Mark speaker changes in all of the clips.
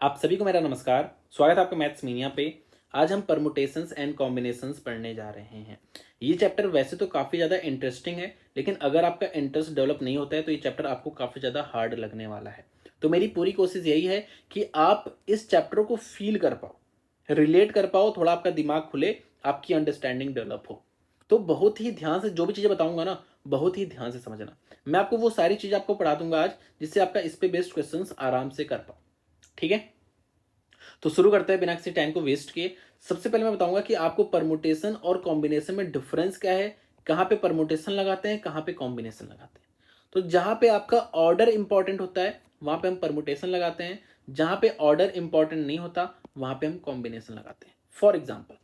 Speaker 1: आप सभी को मेरा नमस्कार। स्वागत है आपका मैथ्स मीनिया पे। आज हम परमुटेशंस एंड कॉम्बिनेशंस पढ़ने जा रहे हैं। ये चैप्टर वैसे तो काफ़ी ज़्यादा इंटरेस्टिंग है, लेकिन अगर आपका इंटरेस्ट डेवलप नहीं होता है तो ये चैप्टर आपको काफ़ी ज़्यादा हार्ड लगने वाला है। तो मेरी पूरी कोशिश यही है कि आप इस चैप्टर को फील कर पाओ, रिलेट कर पाओ, थोड़ा आपका दिमाग खुले, आपकी अंडरस्टैंडिंग डेवलप हो। तो बहुत ही ध्यान से जो भी चीज़ें बताऊंगा ना, बहुत ही ध्यान से समझना। मैं आपको वो सारी चीज़ें आपको पढ़ा दूंगा आज, जिससे आपका इस पे बेस्ड क्वेश्चन आराम से कर पाओ। ठीक है, तो शुरू करते हैं बिना किसी टाइम को वेस्ट किए। सबसे पहले मैं बताऊंगा कि आपको परमुटेशन और कॉम्बिनेशन में डिफरेंस क्या है, कहाँ पे परमुटेशन लगाते हैं, कहाँ पे कॉम्बिनेशन लगाते हैं। तो जहाँ पे आपका ऑर्डर इंपॉर्टेंट होता है वहाँ पे हम परमुटेशन लगाते हैं, जहाँ पे ऑर्डर इंपॉर्टेंट नहीं होता वहाँ पे हम कॉम्बिनेशन लगाते हैं। फॉर एग्जाम्पल,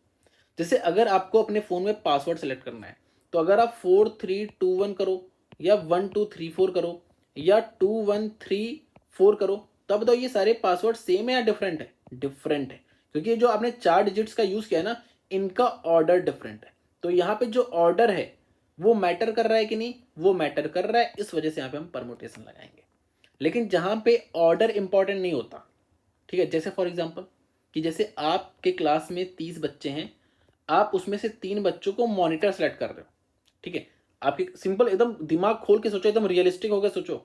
Speaker 1: जैसे अगर आपको अपने फ़ोन में पासवर्ड सेलेक्ट करना है, तो अगर आप 4321 करो या 1234 करो या 2134 करो, तब तो ये सारे पासवर्ड सेम है या डिफरेंट है? डिफरेंट है, क्योंकि जो आपने 4 डिजिट्स का यूज़ किया है ना, इनका ऑर्डर डिफरेंट है। तो यहाँ पे जो ऑर्डर है वो मैटर कर रहा है कि नहीं? वो मैटर कर रहा है, इस वजह से यहाँ पे हम परमुटेशन लगाएंगे। लेकिन जहाँ पे ऑर्डर इंपॉर्टेंट नहीं होता, ठीक है, जैसे फॉर एग्जाम्पल कि जैसे आपके क्लास में 30 बच्चे हैं, आप उसमें से 3 बच्चों को मॉनिटर सेलेक्ट कर रहे हो। ठीक है, आपके सिंपल एकदम दिमाग खोल के सोचो, एकदम रियलिस्टिक होकर सोचो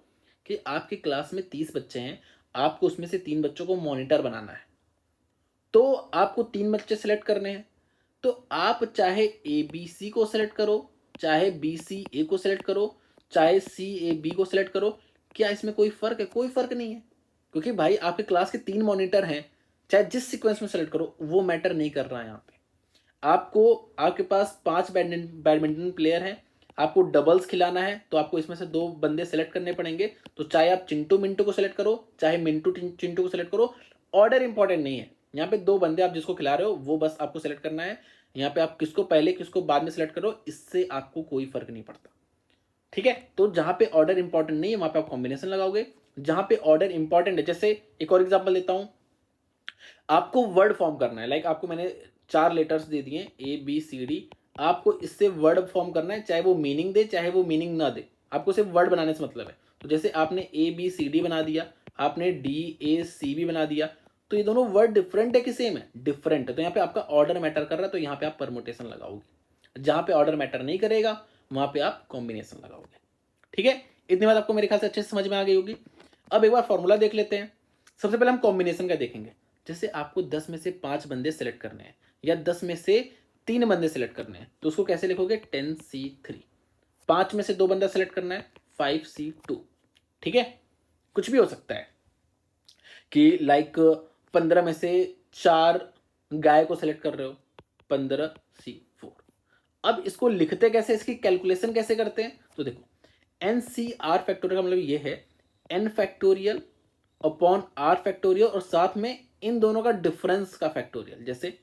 Speaker 1: कि आपकी क्लास में 30 बच्चे हैं, आपको उसमें से 3 बच्चों को मॉनिटर बनाना है। तो आपको 3 बच्चे सेलेक्ट करने हैं। तो आप चाहे ए बी सी को सेलेक्ट करो, चाहे बी सी ए को सेलेक्ट करो, चाहे सी ए बी को सेलेक्ट करो, क्या इसमें कोई फर्क है? कोई फर्क नहीं है, क्योंकि भाई आपके क्लास के 3 मॉनिटर हैं। चाहे जिस सीक्वेंस में सेलेक्ट करो वो मैटर नहीं कर रहा है यहाँ पे। आपको, आपके पास 5 बैडमिंटन प्लेयर हैं, आपको डबल्स खिलाना है, तो आपको इसमें से 2 बंदे सेलेक्ट करने पड़ेंगे। तो चाहे आप चिंटू मिंटू को सेलेक्ट करो, चाहे मिंटू चिंटू को सेलेक्ट करो, ऑर्डर इंपॉर्टेंट नहीं है। यहाँ पे 2 बंदे आप जिसको खिला रहे हो वो बस आपको सेलेक्ट करना है। यहाँ पे आप किसको पहले किसको बाद में सेलेक्ट करो, इससे आपको कोई फर्क नहीं पड़ता। ठीक है, तो जहां पे ऑर्डर इंपॉर्टेंट नहीं है वहां पे आप कॉम्बिनेशन लगाओगे, जहां पे ऑर्डर इंपॉर्टेंट है। जैसे एक और एग्जांपल देता हूं, आपको वर्ड फॉर्म करना है। लाइक आपको मैंने 4 लेटर्स दे दिए ए बी सी डी, आपको इससे वर्ड फॉर्म करना है, चाहे वो मीनिंग दे चाहे वो मीनिंग ना दे, आपको सिर्फ वर्ड बनाने से मतलब है। तो जैसे आपने ए बी सी डी बना दिया, आपने डी ए सी बी बना दिया, तो ये दोनों वर्ड डिफरेंट है कि सेम है? डिफरेंट है। तो यहाँ पे आपका ऑर्डर मैटर कर रहा है, तो यहाँ पे आप परमुटेशन लगाओगे। जहां पे ऑर्डर मैटर नहीं करेगा वहां पे आप कॉम्बिनेशन लगाओगे। ठीक है, इतनी बात आपको मेरे ख्याल से अच्छे से समझ में आ गई होगी। अब एक बार फॉर्मूला देख लेते हैं। सबसे पहले हम कॉम्बिनेशन का देखेंगे। जैसे आपको 10 में से 5 बंदे सेलेक्ट करने हैं या 10 में से 3 बंदे सेलेक्ट करने हैं, तो उसको कैसे लिखोगे? 10C3। 5 में से 2 बंदा सेलेक्ट करना है, 5C2। ठीक है, कुछ भी हो सकता है कि लाइक 15 में से 4 गाय को सेलेक्ट कर रहे हो, 15C4। अब इसको लिखते कैसे, इसकी कैलकुलेशन कैसे करते हैं? तो देखो, एन सी आर फैक्टोरियल का मतलब ये है n factorial upon r factorial और साथ में इन दोनों का डिफरेंस का फैक्टोरियल। जैसे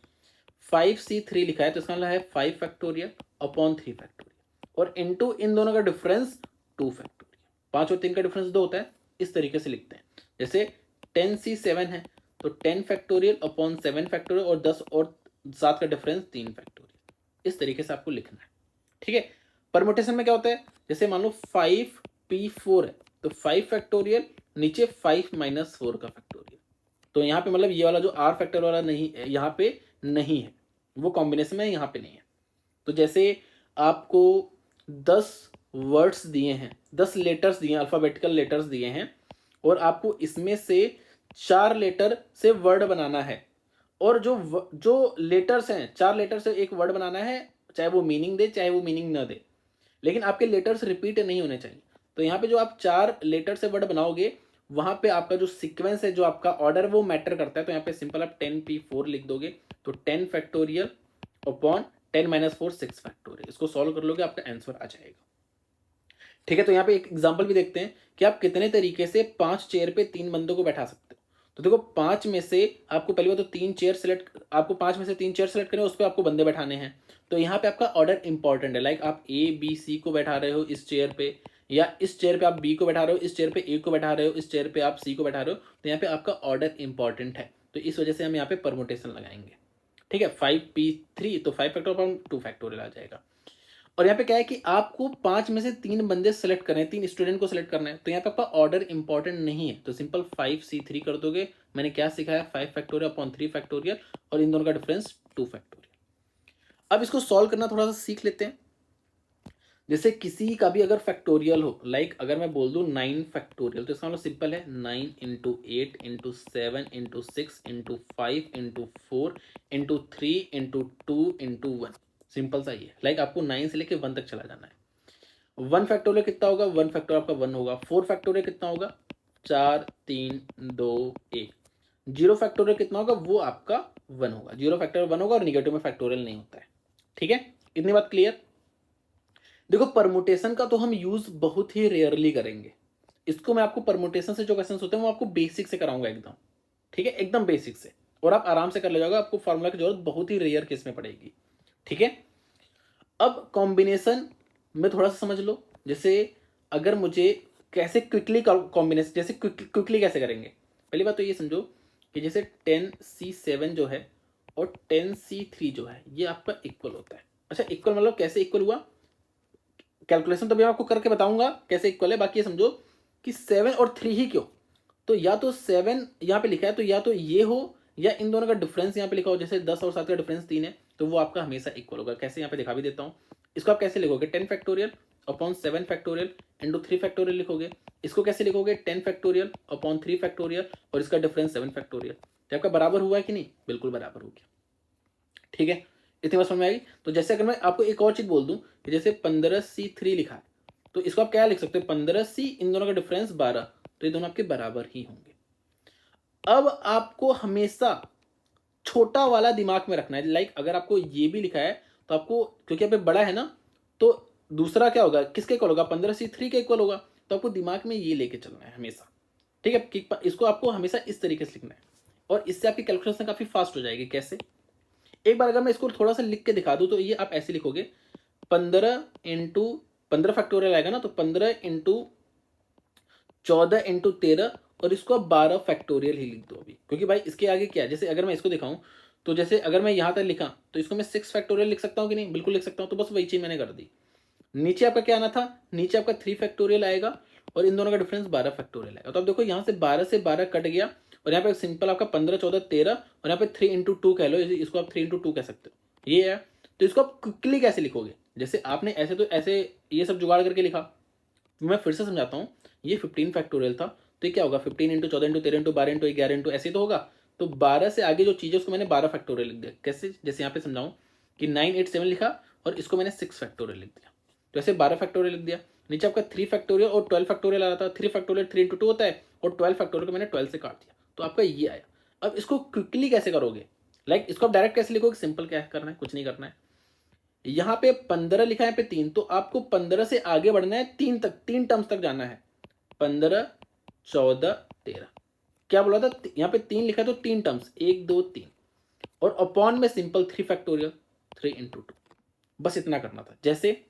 Speaker 1: 5C3 लिखा है तो इसका मतलब है 5 फैक्टोरियल अपॉन 3 फैक्टोरियल और इनटू इन दोनों का डिफरेंस 2 फैक्टोरियल। 5 और 3 का डिफरेंस 2 होता है, इस तरीके से लिखते हैं। जैसे 10C7 है तो 10 फैक्टोरियल अपॉन 7 फैक्टोरियल और 10 और 7 का डिफरेंस 3 फैक्टोरियल। इस तरीके से आपको लिखना है। ठीक है, परमुटेशन में क्या होता है? जैसे मान लो 5P4 है तो 5 फैक्टोरियल नीचे 5 - 4 का फैक्टोरियल। तो यहाँ पे मतलब ये वाला जो आर फैक्टर वाला नहीं है, यहाँ पे नहीं है, वो कॉम्बिनेशन में यहाँ पे नहीं है। तो जैसे आपको 10 वर्ड्स दिए हैं, 10 लेटर्स दिए हैं, अल्फाबेटिकल लेटर्स दिए हैं, और आपको इसमें से 4 लेटर से वर्ड बनाना है। और जो लेटर्स हैं, 4 लेटर से एक वर्ड बनाना है, चाहे वो मीनिंग दे चाहे वो मीनिंग ना दे, लेकिन आपके लेटर्स रिपीट नहीं होने चाहिए। तो यहाँ पे जो आप 4 लेटर से वर्ड बनाओगे, वहां पे आपका जो सीक्वेंस है, जो आपका ऑर्डर, वो मैटर करता है। तो यहाँ पे सिंपल आप 10P4 लिख दोगे, तो 10 फैक्टोरियल अपॉन 10 - 4 6 फैक्टोरियल। इसको सॉल्व कर लोगे, आपका आंसर आ जाएगा। ठीक है, तो यहाँ पे एक एग्जांपल भी देखते हैं कि आप कितने तरीके से 5 चेयर पे 3 बंदों को बैठा सकते हो। तो देखो, 5 में से आपको पहली बात तो 3 चेयर सेलेक्ट, आपको 5 में से 3 चेयर सेलेक्ट करने, उस पर आपको बंदे बैठाने हैं। तो यहाँ पे आपका ऑर्डर इंपॉर्टेंट है। लाइक आप ए बी सी को बैठा रहे हो इस चेयर पे, या इस चेयर पे आप बी को बैठा रहे हो, इस चेयर पे ए को बैठा रहे हो, इस चेयर पे आप सी को बैठा रहे हो, तो यहाँ पे आपका ऑर्डर इंपॉर्टेंट है। तो इस वजह से हम यहाँ पे परमुटेशन लगाएंगे। ठीक है, 5P3 तो 5 फैक्टोरियल 2 फैक्टोरियल आ जाएगा। और यहाँ पे क्या है कि आपको 5 में से 3 बंदे सेलेक्ट करने हैं, 3 स्टूडेंट को सेलेक्ट करना है, तो यहाँ पे आपका ऑर्डर इंपॉर्टेंट नहीं है, तो सिंपल 5c3 कर दोगे। मैंने क्या सीखा है, 5 फैक्टोरियल अपॉन 3 फैक्टोरियल, और इन दोनों का डिफरेंस 2 फैक्टोरियल। अब इसको सॉल्व करना थोड़ा सा सीख लेते हैं। जैसे किसी का भी अगर फैक्टोरियल हो, लाइक अगर मैं बोल दूं 9 फैक्टोरियल, तो इसका मतलब सिंपल है 9 into 8 into 7 into 6 into 5 into 4 into 3 into 2 into 1। Simple सा ही है, लाइक आपको 9 से लेके 1 तक चला जाना है। 1 फैक्टोरियल कितना होगा, 1 फैक्टोरियल आपका 1 होगा। 4 फैक्टोरियल कितना होगा, 4 3 2 1। 0 फैक्टोरियल कितना होगा, वो आपका 1 होगा। 0 फैक्टोरियल 1 होगा, और निगेटिव में फैक्टोरियल नहीं होता है। ठीक है, इतनी बात क्लियर। देखो परमुटेशन का तो हम यूज बहुत ही रेयरली करेंगे। इसको मैं आपको परमुटेशन से जो क्वेश्चन होते हैं वो आपको बेसिक से कराऊंगा एकदम। ठीक है, एकदम बेसिक से, और आप आराम से कर ले जाओगे। आपको फॉर्मूला की जरूरत बहुत ही रेयर केस में पड़ेगी। ठीक है, अब कॉम्बिनेशन में थोड़ा सा समझ लो। जैसे अगर मुझे कैसे क्विकली कॉम्बिनेशन, जैसे क्विकली कैसे करेंगे। पहली बात तो ये समझो कि जैसे 10c7 जो है और 10c3 जो है, ये आपका इक्वल होता है। अच्छा, इक्वल मतलब कैसे इक्वल हुआ, कैलकुलेशन तो भी मैं आपको करके बताऊंगा कैसे इक्वल है। बाकी ये समझो कि 7 और 3 ही क्यों, तो या तो 7 यहाँ पे लिखा है, तो या तो ये हो, या इन दोनों का डिफरेंस यहाँ पे लिखा हो। जैसे 10 और 7 का डिफरेंस 3 है, तो वो आपका हमेशा इक्वल होगा। कैसे, यहाँ पे दिखा भी देता हूँ। इसको आप कैसे लिखोगे, 10 factorial upon 7 factorial into 3 factorial लिखोगे। इसको कैसे लिखोगे, 10 फैक्टोरियल अपॉन 3 फैक्टोरियल और इसका डिफरेंस 7 फैक्टोरियल। तो आपका बराबर हुआ है कि नहीं, बिल्कुल बराबर हो गया। ठीक है, इतनी बात समझ में आएगी। तो जैसे अगर मैं आपको एक और चीज बोल दूं कि जैसे 15c3 लिखा है, तो इसको आप क्या लिख सकते हो, 15c, इन दोनों का डिफरेंस 12, तो ये दोनों आपके बराबर ही होंगे। अब आपको हमेशा छोटा वाला दिमाग में रखना है। लाइक अगर आपको ये भी लिखा है, तो आपको, क्योंकि यहाँ पे बड़ा है ना, तो दूसरा क्या होगा, किसके इक्वल होगा, 15c3 के इक्वल होगा। तो आपको दिमाग में ये लेके चलना है हमेशा। ठीक है, कि इसको आपको हमेशा इस तरीके से लिखना है, और इससे आपकी कैलकुलेशन काफी फास्ट हो जाएगी। कैसे, एक बार अगर मैं इसको थोड़ा सा लिख के दिखा दूं, तो ये आप ऐसे लिखोगे, 15 इंटू 15 फैक्टोरियल आएगा ना, तो 15 इंटू 14 इंटू 13, और इसको आप 12 फैक्टोरियल ही लिख दो अभी, क्योंकि भाई इसके आगे क्या है। जैसे अगर मैं इसको दिखाऊं, तो जैसे अगर मैं यहां तक लिखा, तो इसको मैं 6 फैक्टोरियल लिख सकता हूँ कि नहीं, बिल्कुल लिख सकता हूँ। तो बस वही चीज मैंने कर दी। नीचे आपका क्या आना था, नीचे आपका 3 फैक्टोरियल आएगा, और इन दोनों का डिफरेंस 12 फैक्टोरियल आएगा। तो अब देखो यहाँ से 12 से 12 कट गया, और यहाँ पे सिंपल आपका 15 14 13, और यहाँ पे 3 इंटू 2 कह लो, इसको आप 3 इंटू 2 कह सकते हो। ये है, तो इसको आप क्विकली कैसे लिखोगे, जैसे आपने ऐसे तो ऐसे ये सब जुगाड़ करके लिखा। मैं फिर से समझाता हूँ। ये 15 फैक्टोरियल था, तो ये क्या होगा, 15 into 14 into 13 into 12 into 11 into, ऐसे तो होगा। तो 12 से आगे जो चीज़ है उसको मैंने 12 फैक्टोरियल लिख दिया। कैसे, जैसे यहाँ पे समझाऊँ कि 987 लिखा, और इसको मैंने 6 फैक्टोरियल लिख दिया, तो ऐसे 12 फैक्टोरियल लिख दिया। नीचे आपका 3 फैक्टोरियल और 12 फैक्टोरियल आ रहा था। 3 फैक्टोरियल 3 इंटू 2 होता है, और 12 फैक्टोरियल को मैंने 12 से काट दिया, तो आपका ये आया। अब इसको क्विकली कैसे करोगे, लाइक इसको आप डायरेक्ट कैसे लिखोगे, सिंपल क्या करना है, कुछ नहीं करना है। यहाँ पे 15 लिखा है, यहाँ पे 3, तो आपको 15 से आगे बढ़ना है, 3 तक, 3 टर्म्स तक जाना है। 15 14 13, क्या बोला था, यहाँ पे 3 लिखा है, तो 3 टर्म्स, 1 2 3, और अपॉन में सिंपल 3 फैक्टोरियल, 3 इंटू 2, बस इतना करना था। जैसे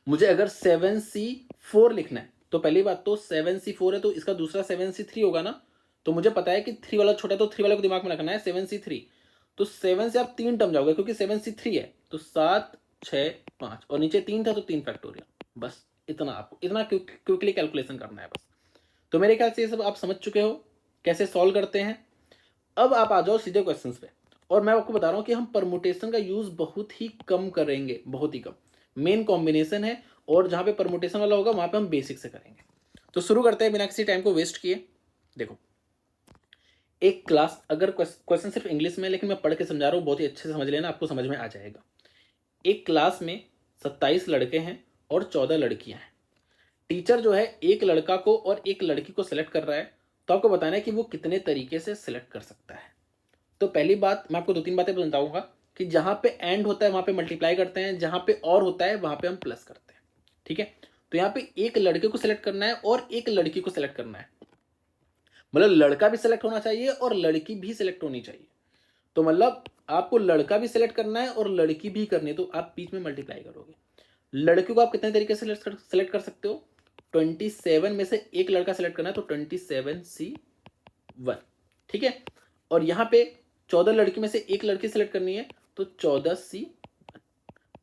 Speaker 1: मुझे अगर 7c4 लिखना है, तो पहली बात तो 7c4 है, तो इसका दूसरा 7c3 होगा ना। तो मुझे पता है कि 3 वाला छोटा है, तो 3 वाले को दिमाग में रखना है, 7c3। तो 7 से आप 3 टर्म जाओगे, क्योंकि 7c3 है, तो 7 6 5, और नीचे 3 था, तो 3 फैक्टोरियल। बस इतना, आपको इतना क्विकली कैलकुलेशन करना है बस। तो मेरे ख्याल से ये सब आप समझ चुके हो कैसे सॉल्व करते हैं। अब आप आ जाओ सीधे क्वेश्चन पे, और मैं आपको बता रहा हूं कि हम परमुटेशन का यूज बहुत ही कम करेंगे, बहुत ही कम। मेन कॉम्बिनेशन है, और जहां पे परमुटेशन वाला होगा वहां पे हम बेसिक से करेंगे। तो शुरू करते हैं बिना किसी टाइम को वेस्ट किए। देखो, एक क्लास, अगर क्वेश्चन सिर्फ इंग्लिश में, लेकिन मैं पढ़ के समझा रहा हूँ, बहुत ही अच्छे से समझ लेना, आपको समझ में आ जाएगा। एक क्लास में 27 लड़के हैं और 14 लड़कियां हैं। टीचर जो है एक लड़का को और एक लड़की को सिलेक्ट कर रहा है, तो आपको बताना है कि वो कितने तरीके से सिलेक्ट कर सकता है। तो पहली बात, मैं आपको 2-3 बातें बताऊंगा कि जहां पे एंड होता है वहां पे मल्टीप्लाई करते हैं, जहां पे और होता है वहां पे हम प्लस करते हैं। ठीक है, तो यहाँ पे एक लड़के को सिलेक्ट करना है और एक लड़की को सिलेक्ट करना है, मतलब लड़का भी सिलेक्ट होना चाहिए और लड़की भी सिलेक्ट होनी चाहिए। तो मतलब आपको लड़का भी सिलेक्ट करना है और लड़की भी करनी है, तो आप बीच में मल्टीप्लाई करोगे। लड़की को आप कितने तरीके से सिलेक्ट कर सकते हो, 27 में से एक लड़का सिलेक्ट करना है, तो 27c1। ठीक है, और यहाँ पे 14 लड़की में से एक लड़की सिलेक्ट करनी है, तो 14c,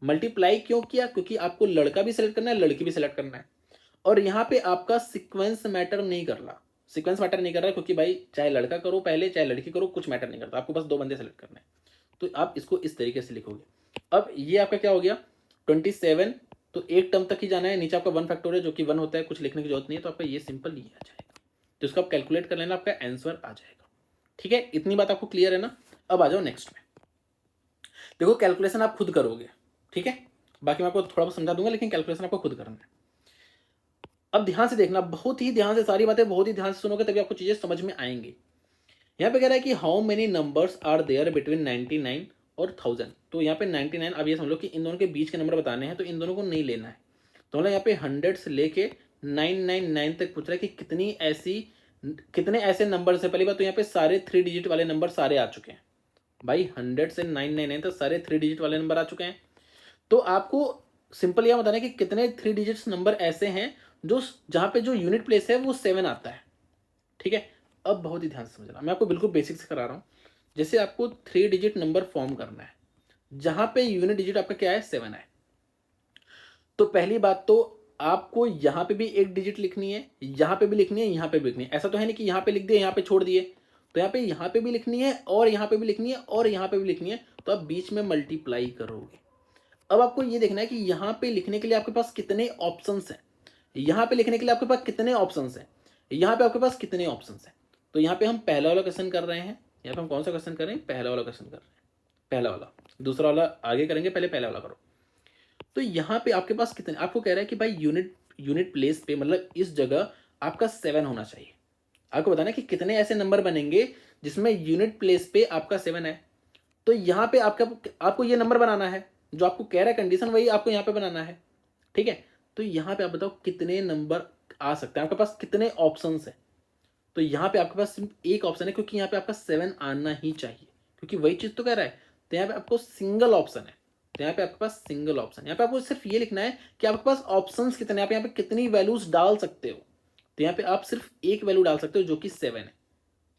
Speaker 1: मल्टीप्लाई क्यों किया? क्योंकि आपको लड़का भी सिलेक्ट करना है, लड़की भी सिलेक्ट करना है। और यहाँ पे आपका सीक्वेंस मैटर नहीं कर रहा, सीक्वेंस मैटर नहीं कर रहा क्योंकि भाई चाहे लड़का करो पहले चाहे लड़की करो, कुछ मैटर नहीं करता, आपको बस दो बंदे सेलेक्ट करने हैं। तो आप इसको इस तरीके से लिखोगे। अब ये आपका क्या हो गया 27, तो एक टर्म तक ही जाना है, नीचे आपका 1 फैक्टोरियल जो कि 1 होता है, कुछ लिखने की जरूरत नहीं है, तो आपका ये सिंपल ये आ जाएगा। तो इसको आप कैलकुलेट कर लेना, आपका आंसर आ जाएगा। ठीक है, इतनी बात आपको क्लियर है ना? अब आ जाओ नेक्स्ट में। देखो कैलकुलेशन आप खुद करोगे, ठीक है, बाकी मैं आपको थोड़ा बहुत समझा दूंगा, लेकिन कैलकुलेशन आपको खुद करना है। अब ध्यान से देखना, बहुत ही ध्यान से, सारी बातें बहुत ही ध्यान से सुनोगे तभी आपको चीजें समझ में आएंगी। यहाँ पे कह रहा है कि how many numbers are there between 99 और 1000। तो यहाँ पे 99, अब ये समझ लो कि इन दोनों के बीच के नंबर बताने हैं, तो इन दोनों को नहीं लेना है। तो मतलब यहाँ पे 100 से लेके 999 तक पूछ रहा है कि कितने ऐसे नंबर है। पहली बात तो यहाँ पे सारे 3 डिजिट वाले नंबर सारे आ चुके हैं भाई, 100 से 999 तक सारे 3 डिजिट वाले नंबर आ चुके हैं। तो आपको सिंपल यह बताना है कि कितने 3 डिजिट्स नंबर ऐसे हैं जो जहाँ पे जो यूनिट प्लेस है वो 7 आता है। ठीक है, अब बहुत ही ध्यान से समझना, मैं आपको बिल्कुल बेसिक से करा रहा हूँ। जैसे आपको 3 डिजिट नंबर फॉर्म करना है जहां पे यूनिट डिजिट आपका क्या है 7 है, तो पहली बात तो आपको यहां पे भी एक डिजिट लिखनी है, यहां पे भी लिखनी है, यहां पे भी लिखनी है। ऐसा तो है नहीं कि यहां पे लिख दिए यहां पे छोड़ दिए, तो यहां पे भी लिखनी है और यहां पे भी लिखनी है और यहां पे भी लिखनी है, तो आप बीच में मल्टीप्लाई करोगे। अब आपको ये देखना है कि यहां पे लिखने के लिए आपके पास कितने ऑप्शंस हैं, यहां पे लिखने के लिए आपके पास कितने ऑप्शंस हैं, यहां पे आपके पास कितने ऑप्शंस हैं। तो यहाँ पे हम पहला वाला क्वेश्चन कर रहे हैं, यहाँ पे हम कौन सा क्वेश्चन कर रहे हैं, पहला वाला क्वेश्चन कर रहे हैं, पहला वाला। दूसरा वाला आगे करेंगे, पहले पहला वाला करो। तो यहाँ पे आपके पास कितने, आपको कह रहा है कि भाई यूनिट प्लेस पे मतलब इस जगह आपका 7 होना चाहिए। आपको बताना है कि कितने ऐसे नंबर बनेंगे जिसमें यूनिट प्लेस पे आपका 7 है। तो यहाँ पे आपको ये नंबर बनाना है, जो आपको कह रहा है कंडीशन वही आपको यहाँ पे बनाना है। ठीक है, तो यहाँ पे आप बताओ कितने नंबर आ सकते हैं, आपके पास कितने ऑप्शन है। तो यहाँ पे आपके पास सिर्फ एक ऑप्शन है, क्योंकि यहाँ पे आपका 7 आना ही चाहिए, क्योंकि वही चीज तो कह रहा है। तो यहाँ पे आपको सिंगल ऑप्शन है, तो यहाँ पे आपके पास सिंगल ऑप्शन, यहाँ पे आपको सिर्फ ये लिखना है कि आपके पास ऑप्शंस कितने, आप यहाँ पे कितनी वैल्यूज डाल सकते हो। तो यहाँ पे आप सिर्फ एक वैल्यू डाल सकते हो जो कि 7 है।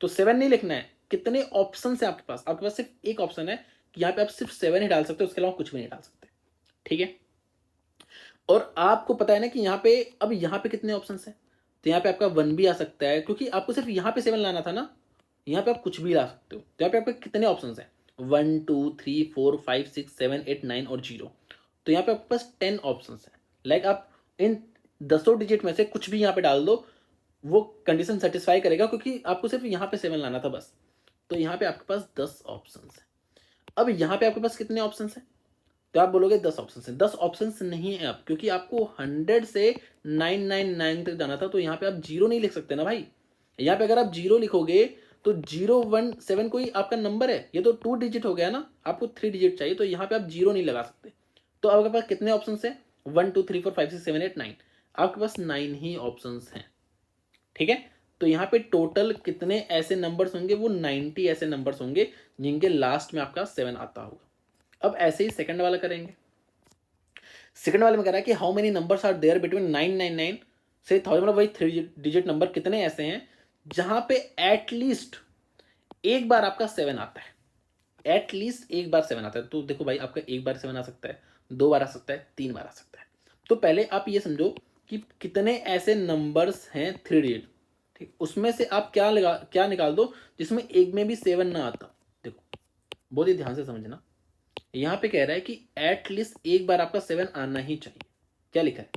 Speaker 1: तो 7 नहीं लिखना है, कितने ऑप्शन है आपके पास सिर्फ एक ऑप्शन है कि यहाँ पे आप सिर्फ 7 ही डाल सकते हो, उसके अलावा कुछ भी नहीं डाल सकते। ठीक है, और आपको पता है ना कि यहाँ पे अब यहाँ पे कितने ऑप्शन है, तो यहाँ पे आपका 1 भी आ सकता है, क्योंकि आपको सिर्फ यहाँ पे 7 लाना था ना, यहाँ पे आप कुछ भी ला सकते हो। तो यहाँ पे आपके कितने ऑप्शन है, 1 2 3 4 5 6 7 8 9 और 0। तो यहाँ पे आपके पास 10 ऑप्शन है। लाइक आप इन 10 डिजिट में से कुछ भी यहाँ पे डाल दो, वो कंडीशन सेटिस्फाई करेगा, क्योंकि आपको सिर्फ यहाँ पे 7 लाना था बस। तो यहाँ पे आपके पास 10 ऑप्शन है। अब यहाँ पे आपके पास कितने ऑप्शन है, तो आप बोलोगे 10 ऑप्शन है। 10 ऑप्शन नहीं है अब, क्योंकि आपको 100 से 999 तक जाना था, तो यहाँ पे आप 0 नहीं लिख सकते ना भाई। यहाँ पे अगर आप 0 लिखोगे तो 017 कोई आपका नंबर है, ये तो 2 डिजिट हो गया ना, आपको 3 डिजिट चाहिए, तो यहाँ पे आप 0 नहीं लगा सकते। तो आपके पास कितने ऑप्शन है, 1 2 3 4 5 6 7 8 9, आपके पास 9 ही ऑप्शन हैं। ठीक है, तो यहाँ पे टोटल कितने ऐसे नंबर्स होंगे, वो 90 ऐसे नंबर्स होंगे जिनके लास्ट में आपका 7 आता होगा। अब ऐसे ही सेकंड वाला करेंगे। सेकंड वाले में कह रहा है कि how many numbers are there between 999 से 1000, मतलब वही 3 डिजिट नंबर कितने ऐसे हैं जहां पे एटलीस्ट एक बार आपका 7 आता है, एटलीस्ट एक बार 7 आता है। तो देखो भाई, आपका एक बार 7 आ सकता है, 2 बार आ सकता है, 3 बार आ सकता है। तो पहले आप ये समझो कि कितने ऐसे नंबर्स हैं 3 डिजिट, ठीक, उसमें से आप क्या निकाल दो जिसमें एक में भी 7 ना आता। देखो बहुत ही ध्यान से समझना, यहाँ पे कह रहा है कि एटलीस्ट एक बार आपका 7 आना ही चाहिए। क्या लिखा है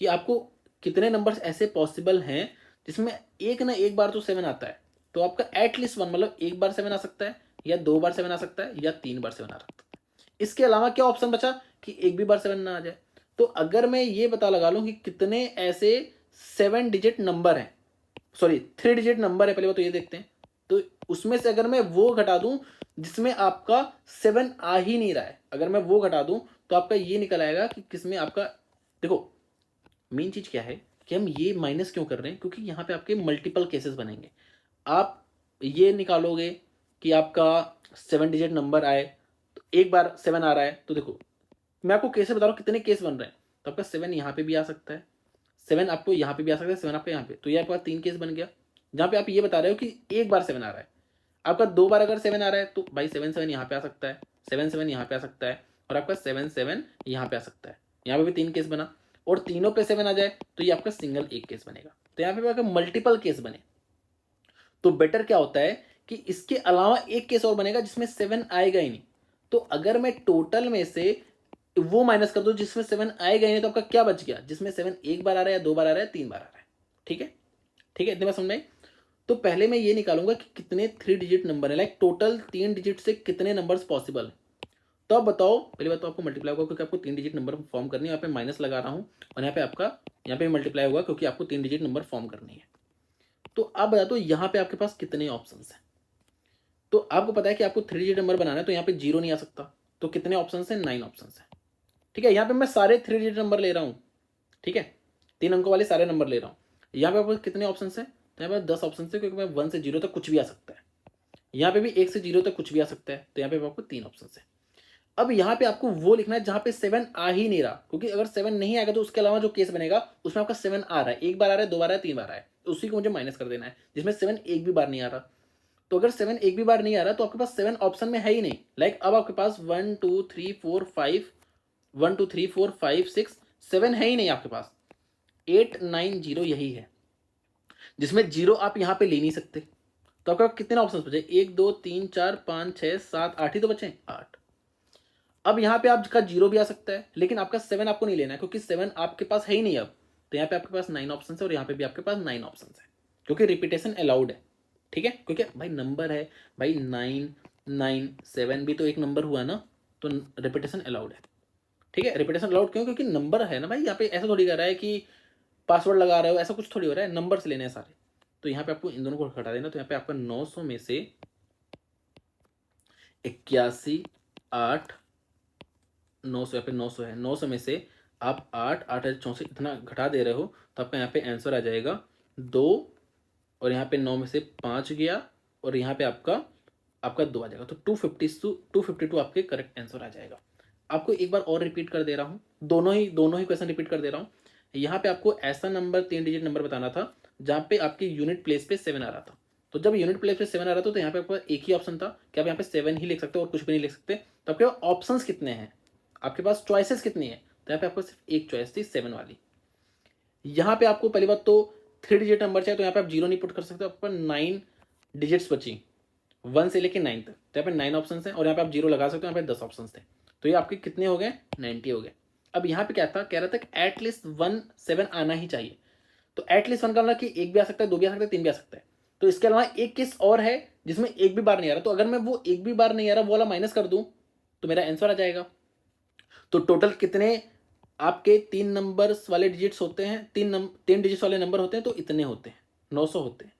Speaker 1: कि आपको कितने नंबर्स ऐसे पॉसिबल हैं जिसमें एक ना एक बार तो 7 आता है। तो आपका एटलीस्ट 1 मतलब एक बार 7 आ सकता है, या 2 बार 7 आ सकता है, या 3 बार 7 आ सकता है। इसके अलावा क्या ऑप्शन बचा कि एक भी बार 7 ना आ जाए। तो अगर मैं ये पता लगा लूं कि कितने ऐसे 7 डिजिट नंबर हैं, सॉरी 3 डिजिट नंबर है, पहले बात तो ये देखते हैं। तो उसमें से अगर मैं वो घटा दूं जिसमें आपका 7 आ ही नहीं रहा है, अगर मैं वो घटा दूं तो आपका ये निकल आएगा कि किसमें आपका, देखो मेन चीज क्या है कि हम ये माइनस क्यों कर रहे हैं, क्योंकि यहाँ पे आपके मल्टीपल केसेस बनेंगे। आप ये निकालोगे कि आपका 7 डिजिट नंबर आए, तो एक बार 7 आ रहा है, तो देखो मैं आपको कैसे बता रहा हूँ कितने केस बन रहे हैं। तो आपका 7 यहाँ पे भी आ सकता है, 7 आपको यहाँ पे भी आ सकता है, 7 आपका यहाँ पे, तो ये आपके पास 3 केस बन गया, जहाँ पे आप ये बता रहे हो कि एक बार 7 आ रहा है। आपका 2 बार अगर 7 आ रहा है तो भाई 7 7 यहाँ पे आ सकता है, 7 7 यहाँ पे आ सकता है, और आपका 7 7 यहाँ पे आ सकता है। यहाँ पे भी 3 केस बना, और तीनों पे 7 आ जाए तो ये आपका सिंगल एक केस बनेगा। तो यहाँ पे अगर मल्टीपल केस बने तो बेटर क्या होता है कि इसके अलावा एक केस और बनेगा जिसमें 7 आएगा ही नहीं। तो अगर मैं टोटल में से वो माइनस कर दो जिसमें 7 आएगा ही नहीं, तो आपका क्या बच गया, जिसमें 7 एक बार आ रहा है, 2 बार आ रहा है, 3 बार आ रहा है। ठीक है, ठीक है, इतने बात समझ में आई? तो पहले मैं ये निकालूंगा कि कितने 3 डिजिट नंबर है, लाइक टोटल 3 डिजिट से कितने नंबर्स पॉसिबल है। तो आप बताओ, पहली बात तो आपको मल्टीप्लाई होगा क्योंकि आपको 3 डिजिट नंबर फॉर्म करनी है। यहाँ पे माइनस लगा रहा हूँ, और यहाँ पे आपका यहाँ पे मल्टीप्लाई होगा क्योंकि आपको 3 डिजिट नंबर फॉर्म करनी है। तो आप बता दो यहाँ पे आपके पास कितने ऑप्शन हैं। तो आपको पता है कि आपको 3 डिजिट नंबर बनाना है, तो यहाँ पे जीरो नहीं आ सकता। तो कितने ऑप्शन हैं, 9 ऑप्शन हैं। ठीक है, यहाँ पे मैं सारे 3 डिजिट नंबर ले रहा हूँ। ठीक है, 3 अंकों वाले सारे नंबर ले रहा हूँ। यहाँ पे आपको कितने ऑप्शन हैं, तो यहाँ पे 10 ऑप्शन है, क्योंकि मैं 1 से 0 तक कुछ भी आ सकता है। यहाँ पे भी 1 से 0 तक कुछ भी आ सकता है, तो यहाँ पे आपको 3 ऑप्शन है। अब यहाँ पे आपको वो लिखना है जहां पे 7 आ ही नहीं रहा, क्योंकि अगर 7 नहीं आएगा तो उसके अलावा जो केस बनेगा उसमें आपका 7 आ रहा है, एक बार आ रहा है, 2 बार आ रहा है, 3 बार आ रहा है, तो उसी को मुझे माइनस कर देना है जिसमें 7 एक भी बार नहीं आ रहा। तो अगर 7 एक भी बार नहीं आ रहा तो आपके पास 7 ऑप्शन में है ही नहीं। लाइक अब आपके पास 1 2 3 4 5 1 2 3 4 5 6 7 है ही नहीं आपके पास। 8 9 0 यही है, जिसमें जीरो आप यहाँ पे ले नहीं सकते। तो आपके पास कितने ऑप्शन बचे, 1 2 3 4 5 6 7 8 ही तो बचे, 8। अब यहाँ पे आपका जीरो भी आ सकता है, लेकिन आपका 7 आपको नहीं लेना है क्योंकि 7 आपके पास है ही नहीं अब। तो यहाँ पे आपके पास 9 ऑप्शन है, और यहाँ पे भी आपके पास 9 ऑप्शन है, क्योंकि रिपीटेशन अलाउड है। ठीक है, क्योंकि भाई नंबर है, भाई 9 9 7 भी तो एक नंबर हुआ ना, तो रिपीटेशन अलाउड है। ठीक है, रिपीटेशन अलाउड क्यों, क्योंकि नंबर है ना भाई। यहाँ पे ऐसा थोड़ी कर रहा है कि पासवर्ड लगा रहे हो, ऐसा कुछ थोड़ी हो रहा है, नंबर से लेने हैं सारे। तो यहाँ पे आपको इन दोनों को हटा देना। तो यहाँ पे आपका 900 में से 81 8 900, यहाँ पे 900 है, 900 में से आप 8 8 64 इतना घटा दे रहे हो, तो आपका यहाँ पे आंसर आ जाएगा 2, और यहाँ पे 9 में से 5 गया, और यहाँ पे आपका आपका 2 आ जाएगा। तो 252 आपके करेक्ट आंसर आ जाएगा। आपको एक बार और रिपीट कर दे रहा हूँ, दोनों ही क्वेश्चन रिपीट कर दे रहा हूँ। यहाँ पे आपको ऐसा नंबर 3 डिजिट नंबर बताना था जहाँ पे आपके यूनिट प्लेस पे 7 आ रहा था। तो जब यूनिट प्लेस पे 7 आ रहा था तो यहाँ पे आपका एक ही ऑप्शन था कि आप यहाँ पे 7 ही लिख सकते हो और कुछ भी नहीं लिख सकते। तो आपके ऑप्शंस कितने हैं, आपके पास चॉइसेस कितनी है, तो यहाँ पे आपको सिर्फ एक चॉइस थी 7 वाली। यहाँ पे आपको पहली बात तो 3 डिजिट नंबर चाहिए, तो यहाँ पे आप जीरो नहीं पुट कर सकते, आपको 9 डिजिट्स बची 1 से लेके 9 तक। तो यहाँ पे 9 ऑप्शन है, और यहाँ पे आप जीरो लगा सकते हो। यहाँ पे 10 ऑप्शन थे, तो ये आपके कितने हो गए, 90 हो गए। अब यहाँ पे क्या था, कह रहा था कि एटलीस्ट 1 7 आना ही चाहिए। तो एटलीस्ट 1 का मतलब कि एक भी आ सकता है, 2 भी आ सकता है, 3 भी आ सकता है। तो इसके अलावा एक केस और है जिसमें एक भी बार नहीं आ रहा, तो अगर मैं वो एक भी बार नहीं आ रहा वो वाला माइनस कर दूं तो मेरा आंसर आ जाएगा। तो टोटल कितने आपके 3 नंबर्स वाले डिजिट्स होते हैं, 3 डिजिट्स वाले नंबर होते हैं, तो इतने होते हैं, 900 होते हैं।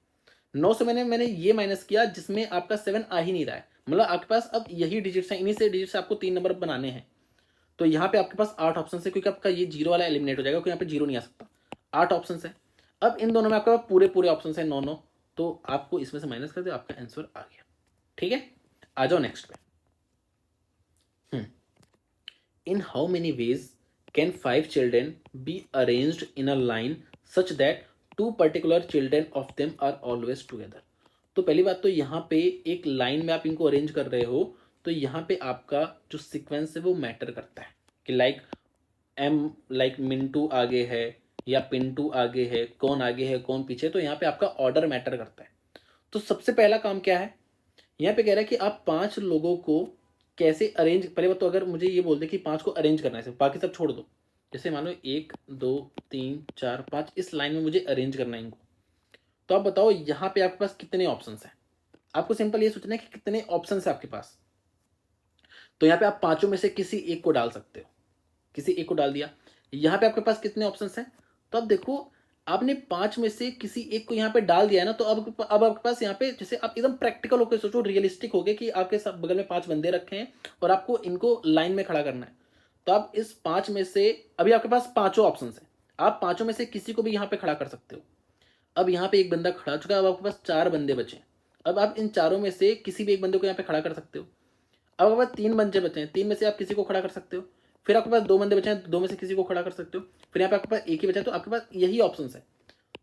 Speaker 1: 900 मैंने ये माइनस किया जिसमें आपका 7 आ ही नहीं रहा है, मतलब आपके पास अब यही डिजिट्स हैं, इन्हीं से डिजिट से आपको 3 नंबर बनाने हैं। तो यहाँ पे आपके पास 8 ऑप्शन है, क्योंकि आपका ये जीरो वाला एलिमिनेट हो जाएगा, क्योंकि यहाँ पे जीरो नहीं आ सकता। 8 ऑप्शन है। अब इन दोनों में आपके पास पूरे पूरे ऑप्शन है 9 9, तो आपको इसमें से माइनस कर दो, आपका आंसर आ गया। ठीक है, आ जाओ नेक्स्ट पे। In how many ways can 5 children be arranged in a line such that 2 particular children of them are always together? तो पहली बात तो यहाँ पे एक लाइन में आप इनको अरेंज कर रहे हो, तो यहाँ पे आपका जो सीक्वेंस है वो मैटर करता है कि लाइक मिंटू आगे है या पिंटू आगे है, कौन आगे है कौन पीछे, तो यहाँ पे आपका ऑर्डर मैटर करता है। तो सबसे पहला काम क्या है, यहाँ पे कह रहा है कि आप 5 लोगों को कैसे अरेंज, पहले बात तो अगर मुझे ये बोल दे कि 5 को अरेंज करना है, सिर्फ बाकी सब छोड़ दो। जैसे मान लो 1 2 3 4 5 इस लाइन में मुझे अरेंज करना है इनको, तो आप बताओ यहाँ पे आपके पास कितने ऑप्शंस हैं। आपको सिंपल ये सोचना है कि कितने ऑप्शंस है आपके पास। तो यहाँ पे आप पांचों में से किसी एक को डाल सकते हो, किसी एक को डाल दिया। यहाँ पे आपके पास कितने ऑप्शंस हैं, तो अब देखो आपने 5 में से किसी एक को यहाँ पे डाल दिया है ना, तो अब आपके पास यहाँ पे जैसे आप एकदम प्रैक्टिकल होकर सोचो, रियलिस्टिक हो गए कि आपके सब बगल में 5 बंदे रखे हैं और आपको इनको लाइन में खड़ा करना है। तो आप इस 5 में से अभी आपके पास पांचों ऑप्शन है, आप पांचों में से किसी को भी यहाँ पे खड़ा कर सकते हो। अब यहाँ पे एक बंदा खड़ा हो चुका है, अब आपके पास 4 बंदे बचे। अब आप इन चारों में से किसी भी एक बंदे को यहाँ पे खड़ा कर सकते हो। अब आपके पास 3 बंदे बचे हैं, 3 में से आप किसी को खड़ा कर सकते हो। फिर आपके पास 2 बंदे बचे हैं, 2 में से किसी को खड़ा कर सकते हो। फिर यहाँ पे आपके पास एक ही बचा है, तो आपके पास यही ऑप्शन है।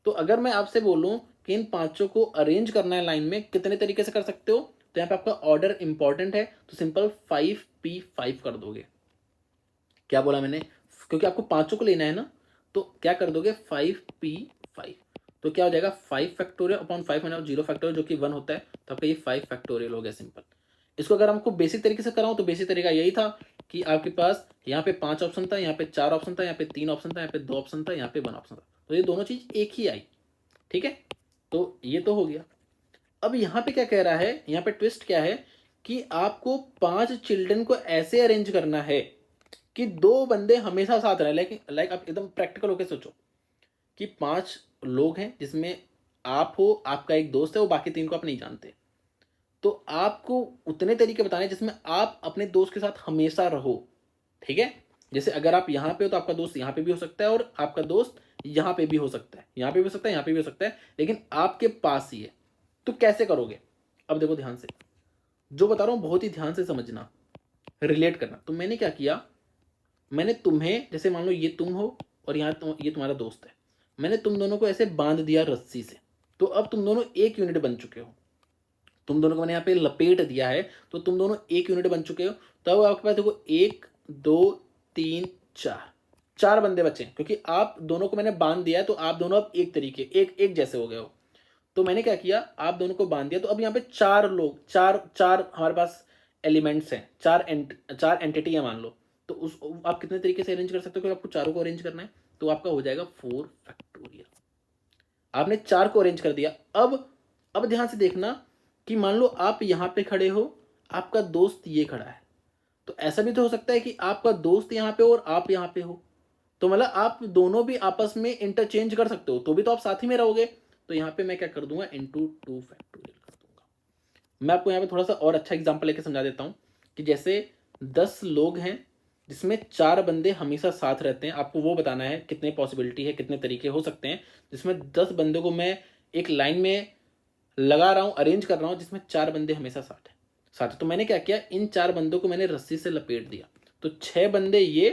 Speaker 1: तो अगर मैं आपसे बोलूं कि इन पांचों को अरेंज करना है लाइन में, कितने तरीके से कर सकते हो, तो यहाँ पे आपका ऑर्डर इंपॉर्टेंट है, तो सिंपल 5P5 कर दोगे। क्या बोला मैंने, क्योंकि आपको पांचों को लेना है ना, तो क्या कर दोगे 5p5, तो क्या हो जाएगा 5 फैक्टोरियल अपॉन 5 मैंने 0 फैक्टोरियल जो कि 1 होता है, तो आपका ये 5 फैक्टोरियल हो गया सिंपल। इसको अगर हमको बेसिक तरीके से कराऊं तो बेसिक तरीका यही था कि आपके पास यहाँ पे 5 ऑप्शन था, यहाँ पे 4 ऑप्शन था, यहाँ पे 3 ऑप्शन था, यहाँ पे 2 ऑप्शन था, यहाँ पे 1 ऑप्शन था, तो ये दोनों चीज एक ही आई। ठीक है, तो ये तो हो गया। अब यहाँ पे क्या कह रहा है, यहाँ पे ट्विस्ट क्या है कि आपको 5 चिल्ड्रन को ऐसे अरेंज करना है कि 2 बंदे हमेशा साथ रहे। लाइक आप एकदम प्रैक्टिकल होकर सोचो कि 5 लोग हैं जिसमें आप हो, आपका एक दोस्त है, वो बाकी 3 को आप नहीं जानते, तो आपको उतने तरीके बताने जिसमें आप अपने दोस्त के साथ हमेशा रहो। ठीक है, जैसे अगर आप यहाँ पे हो तो आपका दोस्त यहाँ पे भी हो सकता है, और आपका दोस्त यहाँ पे भी हो सकता है, यहाँ पे भी हो सकता है, यहाँ पे भी हो सकता है, लेकिन आपके पास ही है। तो कैसे करोगे, अब देखो ध्यान से, जो बता रहा हूँ बहुत ही ध्यान से समझना, रिलेट करना। तो मैंने क्या किया, मैंने तुम्हें, जैसे मान लो ये तुम हो और यहाँ ये तुम्हारा दोस्त है, मैंने तुम दोनों को ऐसे बांध दिया रस्सी से, तो अब तुम दोनों एक यूनिट बन चुके हो। तुम दोनों को मैंने यहाँ पे लपेट दिया है, तो तुम दोनों एक यूनिट बन चुके हो। तब आपके पास देखो 1 2 3 4, 4 बंदे बचे, क्योंकि आप दोनों को मैंने बांध दिया है, तो आप दोनों अब एक तरीके एक एक जैसे हो गए हो। तो मैंने क्या किया, आप दोनों को बांध दिया, तो अब यहाँ पे 4 लोग, चार चार हमारे पास एलिमेंट्स हैं, 4 एंटिटी है मान लो, तो उस आप कितने तरीके से अरेंज कर सकते हो, क्योंकि आपको चारों को अरेंज करना है, तो आपका हो जाएगा 4 फैक्टोरियल। आपने 4 को अरेंज कर दिया। अब ध्यान से देखना कि मान लो आप यहां पे खड़े हो, आपका दोस्त ये खड़ा है, तो ऐसा भी तो हो सकता है कि आपका दोस्त यहाँ पे हो और आप यहाँ पे हो, तो मतलब आप दोनों भी आपस में इंटरचेंज कर सकते हो, तो भी तो आप साथ ही में रहोगे। तो यहाँ पे मैं क्या कर दूंगा, इंटू 2 फैक्टोरियल कर दूंगा। मैं आपको यहाँ पे थोड़ा सा और अच्छा एग्जाम्पल लेके समझा देता हूँ कि जैसे 10 लोग हैं जिसमें 4 बंदे हमेशा साथ रहते हैं, आपको वो बताना है कितने पॉसिबिलिटी है, कितने तरीके हो सकते हैं, जिसमें 10 बंदों को मैं एक लाइन में लगा रहा हूँ, अरेंज कर रहा हूँ, जिसमें 4 बंदे हमेशा साथ है। तो मैंने क्या किया, इन 4 बंदों को मैंने रस्सी से लपेट दिया, तो 6 बंदे ये,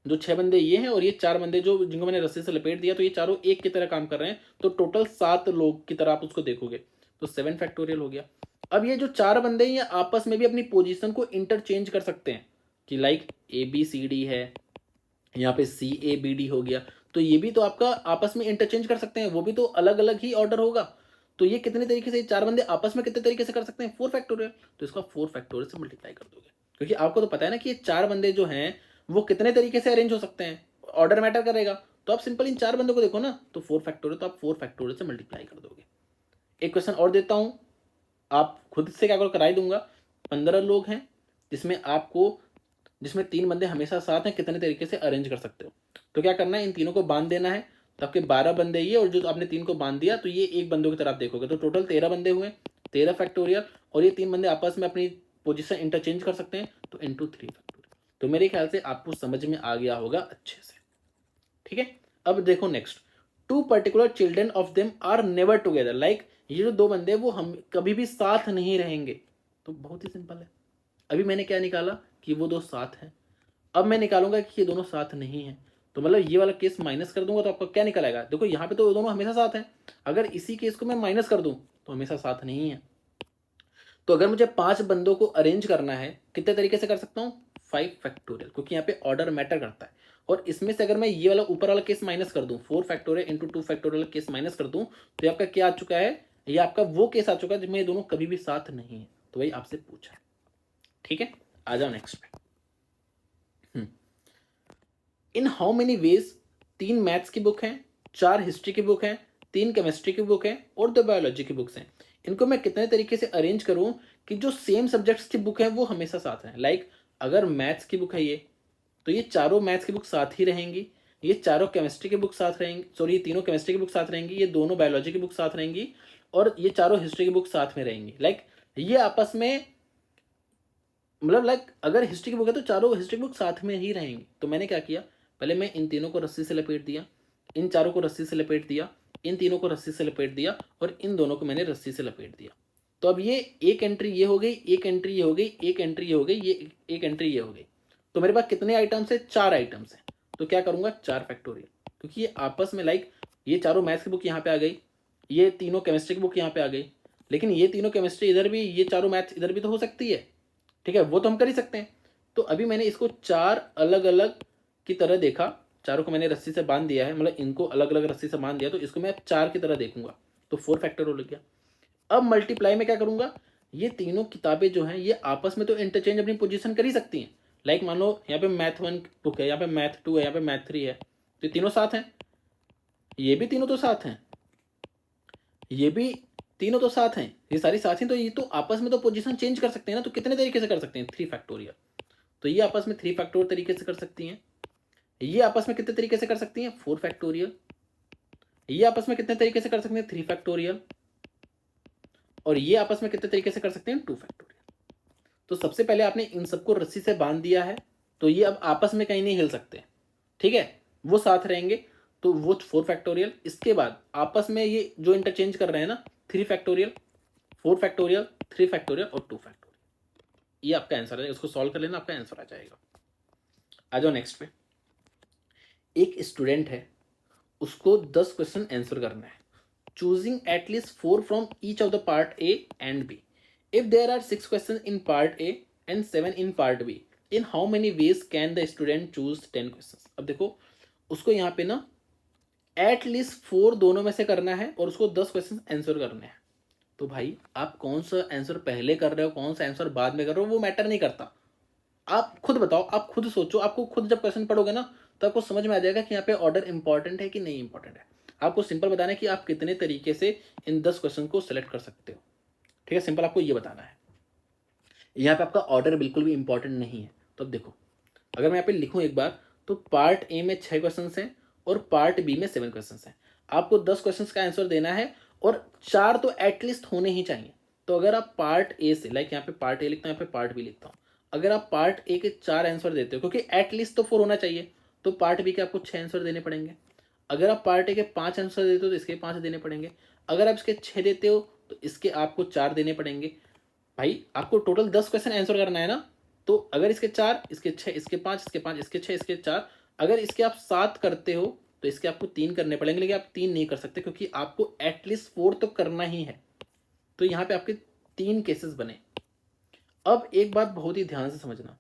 Speaker 1: जो 6 बंदे ये हैं, और ये 4 बंदे जो जिनको मैंने रस्सी से लपेट दिया, तो ये चारों एक की तरह काम कर रहे हैं, तो टोटल 7 लोग की तरह आप उसको देखोगे, तो 7 फैक्टोरियल हो गया। अब ये जो 4 बंदे हैं ये आपस में भी अपनी पोजीशन को इंटरचेंज कर सकते हैं, कि लाइक ABCD है, यहाँ पे CABD हो गया, तो ये भी तो आपका आपस में इंटरचेंज कर सकते हैं, वो भी तो अलग अलग ही ऑर्डर होगा। तो ये कितने तरीके से 4 बंदे आपस में कितने तरीके से कर सकते हैं, 4 फैक्टोरियल, तो इसका 4 फैक्टोरियल से मल्टीप्लाई कर दोगे, क्योंकि आपको तो पता है ना कि ये 4 बंदे जो हैं वो कितने तरीके से अरेंज हो सकते हैं, ऑर्डर मैटर करेगा। तो आप सिंपल इन 4 बंदों को देखो ना, तो 4 फैक्टोरियल, तो आप 4 फैक्टोरियल से मल्टीप्लाई कर दोगे। एक क्वेश्चन और देता हूं, आप खुद से क्या कराई दूंगा। 15 लोग हैं जिसमें 3 बंदे हमेशा साथ हैं, कितने तरीके से अरेंज कर सकते हो। तो क्या करना है, इन तीनों को बांध देना है, तो आपके 12 बंदे ये, और जो आपने 3 को बांध दिया, तो ये एक बंदों की तरफ देखोगे, तो टोटल 13 बंदे हुए, 13 फैक्टोरियल, और ये 3 बंदे आपस में अपनी पोजीशन इंटरचेंज कर सकते हैं, तो इंटू 3 फैक्टोरियल। तो मेरे ख्याल से आपको समझ में आ गया होगा अच्छे से। ठीक है, अब देखो next, 2 particular children of them are never together, like ये जो 2 बंदे वो हम कभी भी साथ नहीं रहेंगे। तो बहुत ही सिंपल है, अभी मैंने क्या निकाला कि वो 2 साथ हैं, अब मैं निकालूंगा कि ये दोनों साथ नहीं है, तो मतलब ये वाला केस माइनस कर दूंगा, तो आपका क्या निकल आएगा, देखो यहाँ पे तो दोनों हमेशा साथ हैं, अगर इसी केस को मैं माइनस कर दूं तो हमेशा साथ नहीं है। तो अगर मुझे 5 बंदों को अरेंज करना है, कितने तरीके से कर सकता हूँ, 5 फैक्टोरियल, क्योंकि यहाँ पे ऑर्डर मैटर करता है। और इसमें से अगर मैं ये वाला ऊपर वाला केस माइनस कर दूं, 4 factorial into 2 factorial case minus कर दूं, तो ये आपका क्या आ चुका है, ये आपका वो केस आ चुका है जिसमें ये दोनों कभी भी साथ नहीं है। तो वही आपसे पूछा है। ठीक है, आ जाओ नेक्स्ट पे। इन हाउ मेनी वेज, 3 मैथ्स की बुक है, 4 हिस्ट्री की बुक है, 3 केमिस्ट्री की बुक है, और 2 बायोलॉजी की बुक्स हैं। इनको मैं कितने तरीके से अरेंज करूं कि जो सेम सब्जेक्ट्स की बुक है वो हमेशा साथ हैं। लाइक अगर मैथ्स की बुक है ये, तो ये चारों मैथ्स की बुक साथ ही रहेंगी, ये चारों केमिस्ट्री की बुक साथ रहेंगी, सॉरी ये तीनों केमिस्ट्री की बुक साथ रहेंगी, ये दोनों बायोलॉजी की बुक साथ रहेंगी, और ये चारों हिस्ट्री की बुक साथ में रहेंगी। लाइक ये आपस में, मतलब लाइक अगर हिस्ट्री की बुक है तो चारों हिस्ट्री की बुक साथ में ही रहेंगी। तो मैंने क्या किया, पहले मैं इन तीनों को रस्सी से लपेट दिया, इन चारों को रस्सी से लपेट दिया, इन तीनों को रस्सी से लपेट दिया, और इन दोनों को मैंने रस्सी से लपेट दिया। तो अब ये एक एंट्री ये हो गई, एक एंट्री ये हो गई, एक एंट्री ये हो गई, ये एक एंट्री ये हो गई। तो मेरे पास कितने आइटम्स है, 4 आइटम्स है। तो क्या करूंगा, 4 फैक्टोरियल, क्योंकि ये आपस में लाइक ये चारों मैथ्स की बुक यहाँ पे आ गई, ये तीनों केमिस्ट्री की बुक यहाँ पे आ गई, लेकिन ये तीनों केमिस्ट्री इधर भी, ये चारों मैथ्स इधर भी तो हो सकती है। ठीक है, वो तो हम कर ही सकते हैं। तो अभी मैंने इसको 4 अलग अलग की तरह देखा, चारों को मैंने रस्सी से बांध दिया है, मतलब इनको अलग अलग रस्सी से बांध दिया, तो इसको मैं अब 4 की तरह देखूंगा, तो 4 फैक्टोरियल हो गया। अब मल्टीप्लाई में क्या करूंगा, ये तीनों किताबें जो हैं ये आपस में तो इंटरचेंज अपनी पोजीशन कर ही सकती हैं। लाइक मान लो यहाँ पे मैथ 1 बुक है, यहाँ पे मैथ 2 है, यहाँ पे मैथ 3 है, तो ये तीनों साथ हैं, ये भी तीनों तो साथ हैं, ये भी तीनों तो साथ हैं, ये सारी साथ हैं, तो ये तो आपस में तो पोजीशन चेंज कर सकते हैं ना। तो कितने तरीके से कर सकते हैं, 3 फैक्टोरियल। तो ये आपस में 3 फैक्टोरियल तरीके से कर सकती हैं, ये आपस में कितने तरीके से कर सकती हैं, 4 फैक्टोरियल, ये आपस में कितने तरीके से कर सकते हैं, 3 फैक्टोरियल, और ये आपस में कितने तरीके से कर सकते हैं, 2 फैक्टोरियल। तो सबसे पहले आपने इन सबको रस्सी से बांध दिया है, तो ये अब आपस में कहीं नहीं हिल सकते, ठीक है, वो साथ रहेंगे, तो वो 4 फैक्टोरियल। इसके बाद आपस में ये जो इंटरचेंज कर रहे हैं ना, 3 फैक्टोरियल, 4 फैक्टोरियल, 3 फैक्टोरियल और 2 फैक्टोरियल, ये आपका आंसर है। इसको सॉल्व कर लेना, आपका आंसर आ जाएगा। आ जाओ नेक्स्ट पे। एक स्टूडेंट है, उसको 10 क्वेश्चन आंसर करना है, choosing at least 4 from each of the part A and B. If there are 6 questions in part A and 7 in part B, in how many ways can the student choose 10 questions? अब देखो उसको यहाँ पे ना at least 4 दोनों में से करना है और उसको 10 क्वेश्चन आंसर करने हैं। तो भाई आप कौन सा आंसर पहले कर रहे हो, कौन सा आंसर बाद में कर रहे हो, वो मैटर नहीं करता। आप खुद बताओ, आप खुद सोचो, आपको खुद जब क्वेश्चन पढ़ोगे ना तो आपको समझ में आ जाएगा कि यहाँ पे ऑर्डर इंपॉर्टेंट है कि नहीं इंपॉर्टेंट है। आपको सिंपल बताना है कि आप कितने तरीके से इन 10 क्वेश्चन को सिलेक्ट कर सकते हो, ठीक है, सिंपल आपको ये बताना है। यहाँ पे आपका ऑर्डर बिल्कुल भी इंपॉर्टेंट नहीं है। तो अब देखो, अगर मैं यहाँ पे लिखूँ एक बार, तो पार्ट ए में 6 क्वेश्चन हैं और पार्ट बी में 7 क्वेश्चन हैं। आपको 10 क्वेश्चन का आंसर देना है और 4 तो एटलीस्ट होने ही चाहिए। तो अगर आप पार्ट ए से, लाइक यहाँ पे पार्ट ए लिखता हूँ, यहाँ पे पार्ट बी लिखता हूँ, अगर आप पार्ट ए के 4 आंसर देते हो, क्योंकि एटलीस्ट तो 4 होना चाहिए, तो पार्ट बी के आपको 6 आंसर देने पड़ेंगे। अगर आप पार्ट ए के 5 आंसर देते हो तो इसके 5 देने पड़ेंगे। अगर आप इसके 6 देते हो तो इसके आपको 4 देने पड़ेंगे। भाई आपको टोटल 10 क्वेश्चन आंसर करना है ना, तो अगर इसके 4, इसके 6, इसके 5, इसके 5, इसके 6, इसके 4, अगर इसके आप 7 करते हो तो इसके आपको 3 करने पड़ेंगे, लेकिन आप 3 नहीं कर सकते क्योंकि आपको एटलीस्ट 4 तो करना ही है। तो यहाँ पे आपके 3 केसेस बने। अब एक बात बहुत ही ध्यान से समझना,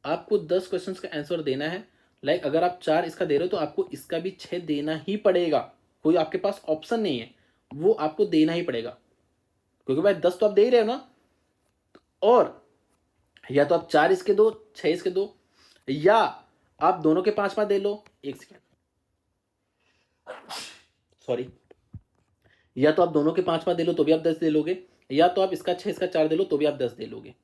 Speaker 1: आपको 10 क्वेश्चन का आंसर देना है। लाइक अगर आप 4 इसका दे रहे हो तो आपको इसका भी 6 देना ही पड़ेगा, कोई आपके पास ऑप्शन नहीं है, वो आपको देना ही पड़ेगा, क्योंकि भाई 10 तो आप दे ही रहे हो ना। और या तो आप 4 इसके दो, 6 इसके दो, या आप दोनों के 5 5 दे लो। एक सेकेंड, सॉरी, या तो आप दोनों के 5 5 दे लो तो भी आप 10 दे लोगे, या तो आप इसका 6 इसका 4 दे लो तो भी आप 10 दे लोगे।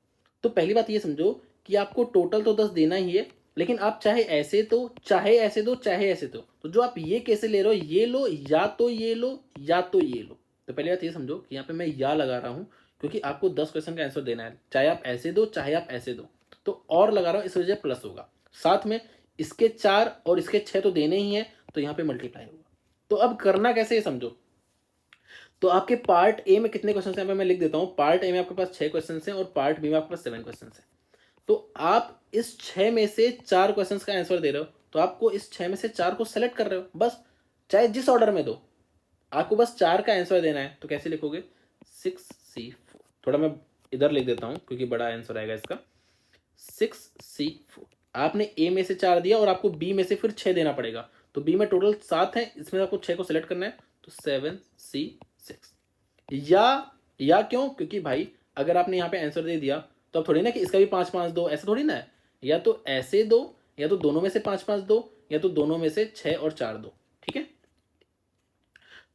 Speaker 1: तो पहली बात ये समझो कि आपको टोटल तो 10 देना ही है, लेकिन आप चाहे ऐसे दो, चाहे ऐसे दो, चाहे ऐसे दो। तो जो आप ये कैसे ले रहे हो, ये लो, या तो ये लो, या तो ये लो। तो पहली बात ये समझो कि यहाँ पे मैं या लगा रहा हूँ क्योंकि आपको 10 क्वेश्चन का आंसर देना है, चाहे आप ऐसे दो चाहे आप ऐसे दो। तो और लगा रहा हूँ, इस वजह प्लस होगा, साथ में इसके 4 और इसके 6 तो देने ही है, तो यहाँ पे मल्टीप्लाई होगा। तो अब करना कैसे ये समझो। तो आपके पार्ट ए में कितने क्वेश्चन हैं, मैं लिख देता हूँ। पार्ट ए में आपके पास 6 क्वेश्चन हैं और पार्ट बी में आपके पास 7 क्वेश्चन हैं। तो आप इस 6 में से 4 क्वेश्चंस का आंसर दे रहे हो, तो आपको इस 6 में से 4 को सेलेक्ट कर रहे हो बस, चाहे जिस ऑर्डर में दो, आपको बस 4 का आंसर देना है। तो कैसे लिखोगे, 6C4, थोड़ा मैं इधर लिख देता हूँ क्योंकि बड़ा आंसर आएगा इसका, 6C4। आपने ए में से 4 दिया और आपको बी में से फिर 6 देना पड़ेगा, तो बी में टोटल 7 है, इसमें आपको 6 को सिलेक्ट करना है, तो 7C6। या क्यों, क्योंकि भाई अगर आपने यहाँ पे आंसर दे दिया तो अब थोड़ी ना कि इसका भी 5 5 दो, ऐसा थोड़ी ना है, या तो ऐसे दो, या तो दोनों में से 5 5 दो, या तो दोनों में से 6 और 4 दो, ठीक है।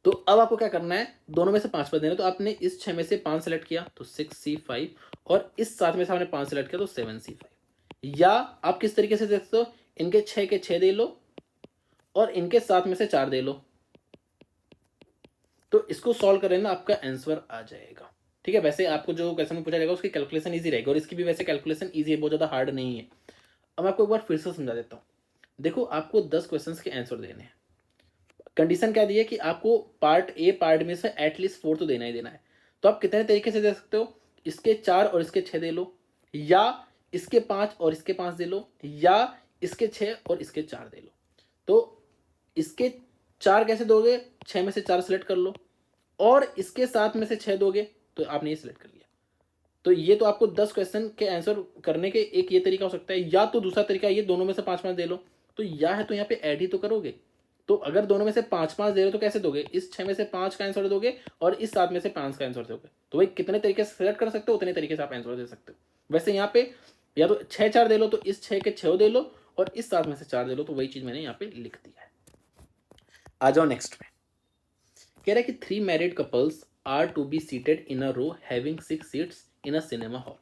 Speaker 1: तो अब आपको क्या करना है, दोनों में से 5 5 देना, तो आपने इस 6 में से 5 सेलेक्ट किया तो 6C5, और इस 7 में से आपने 5 सेलेक्ट किया तो 7C5। या आप किस तरीके से देखते हो, इनके 6 के 6 दे लो और इनके 7 में से 4 दे लो, तो इसको सॉल्व करें ना, आपका आंसर आ जाएगा, ठीक है। वैसे आपको जो क्वेश्चन में पूछा जाएगा उसकी कैलकुलेशन इजी रहेगी, और इसकी भी वैसे कैलकुलेशन इजी है, बहुत ज़्यादा हार्ड नहीं है। अब मैं आपको एक बार फिर से समझा देता हूँ। देखो आपको 10 क्वेश्चंस के आंसर देने हैं, कंडीशन क्या दी है कि आपको पार्ट ए पार्ट में से एटलीस्ट 4 तो देना ही देना है। तो आप कितने तरीके से दे सकते हो, इसके 4 और इसके 6 दे लो, या इसके 5 और इसके 5 दे लो, या इसके 6 और इसके 4 दे लो। तो इसके 4 कैसे दोगे, 6 में से 4 सेलेक्ट कर लो, और इसके 7 में से 6 दोगे तो आपने ये सिलेक्ट कर लिया। तो ये तो आपको 10 क्वेश्चन के आंसर करने के एक ये तरीका हो सकता है, या तो दूसरा तरीका ये दोनों में से 5-5 दे लो। तो या है तो यहाँ पे ऐड ही तो करोगे। तो अगर दोनों में से 5-5 दे रहे हो तो कैसे दोगे, इस 6 में से 5 का आंसर दोगे और इस 7 में से 5 का आंसर दोगे। तो भाई कितने तरीके से सेलेक्ट कर सकते हो उतने तरीके से आप आंसर दे सकते हो। वैसे यहाँ पे या तो 6-4 दे लो, तो इस 6 के 6 दे लो और इस 7 में से 4 दे लो। तो वही चीज मैंने यहाँ पे लिख दिया है। आ जाओ नेक्स्ट में। कह रहा है कि 3 married couples are to be seated in a row having 6 seats in a cinema hall.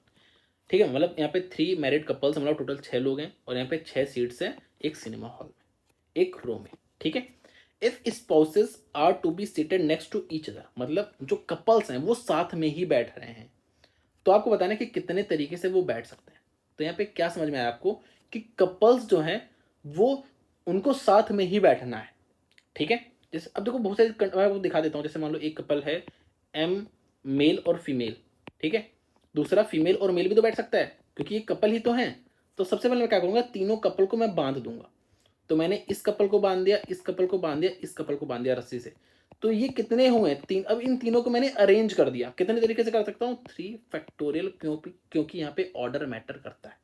Speaker 1: ठीक है, मतलब यहाँ पे 3 मैरिड कपल्स, मतलब टोटल 6 लोग हैं और यहाँ पे 6 सीट्स हैं एक सिनेमा हॉल में, एक रो में। ठीक है, if spouses are to be seated next to each other, मतलब जो कपल्स हैं वो साथ में ही बैठ रहे हैं, तो आपको बताना है कि कितने तरीके से वो बैठ सकते हैं। तो यहाँ पे क्या समझ में आया आपको कि कपल्स जो हैं वो उनको साथ में ही बैठना है। ठीक है, जैसे अब देखो बहुत सारी मैं आपको दिखा देता हूँ। जैसे मान लो एक कपल है एम, मेल और फीमेल। ठीक है, दूसरा फीमेल और मेल भी तो बैठ सकता है क्योंकि ये कपल ही तो हैं। तो सबसे पहले मैं क्या करूँगा, तीनों कपल को मैं बांध दूंगा। तो मैंने इस कपल को बांध दिया, इस कपल को बांध दिया, इस कपल को बांध दिया रस्सी से। तो ये कितने हुए, 3। अब इन तीनों को मैंने अरेंज कर दिया। कितने तरीके से कर सकता हूँ, 3 फैक्टोरियल, क्योंकि यहाँ पे ऑर्डर मैटर करता है।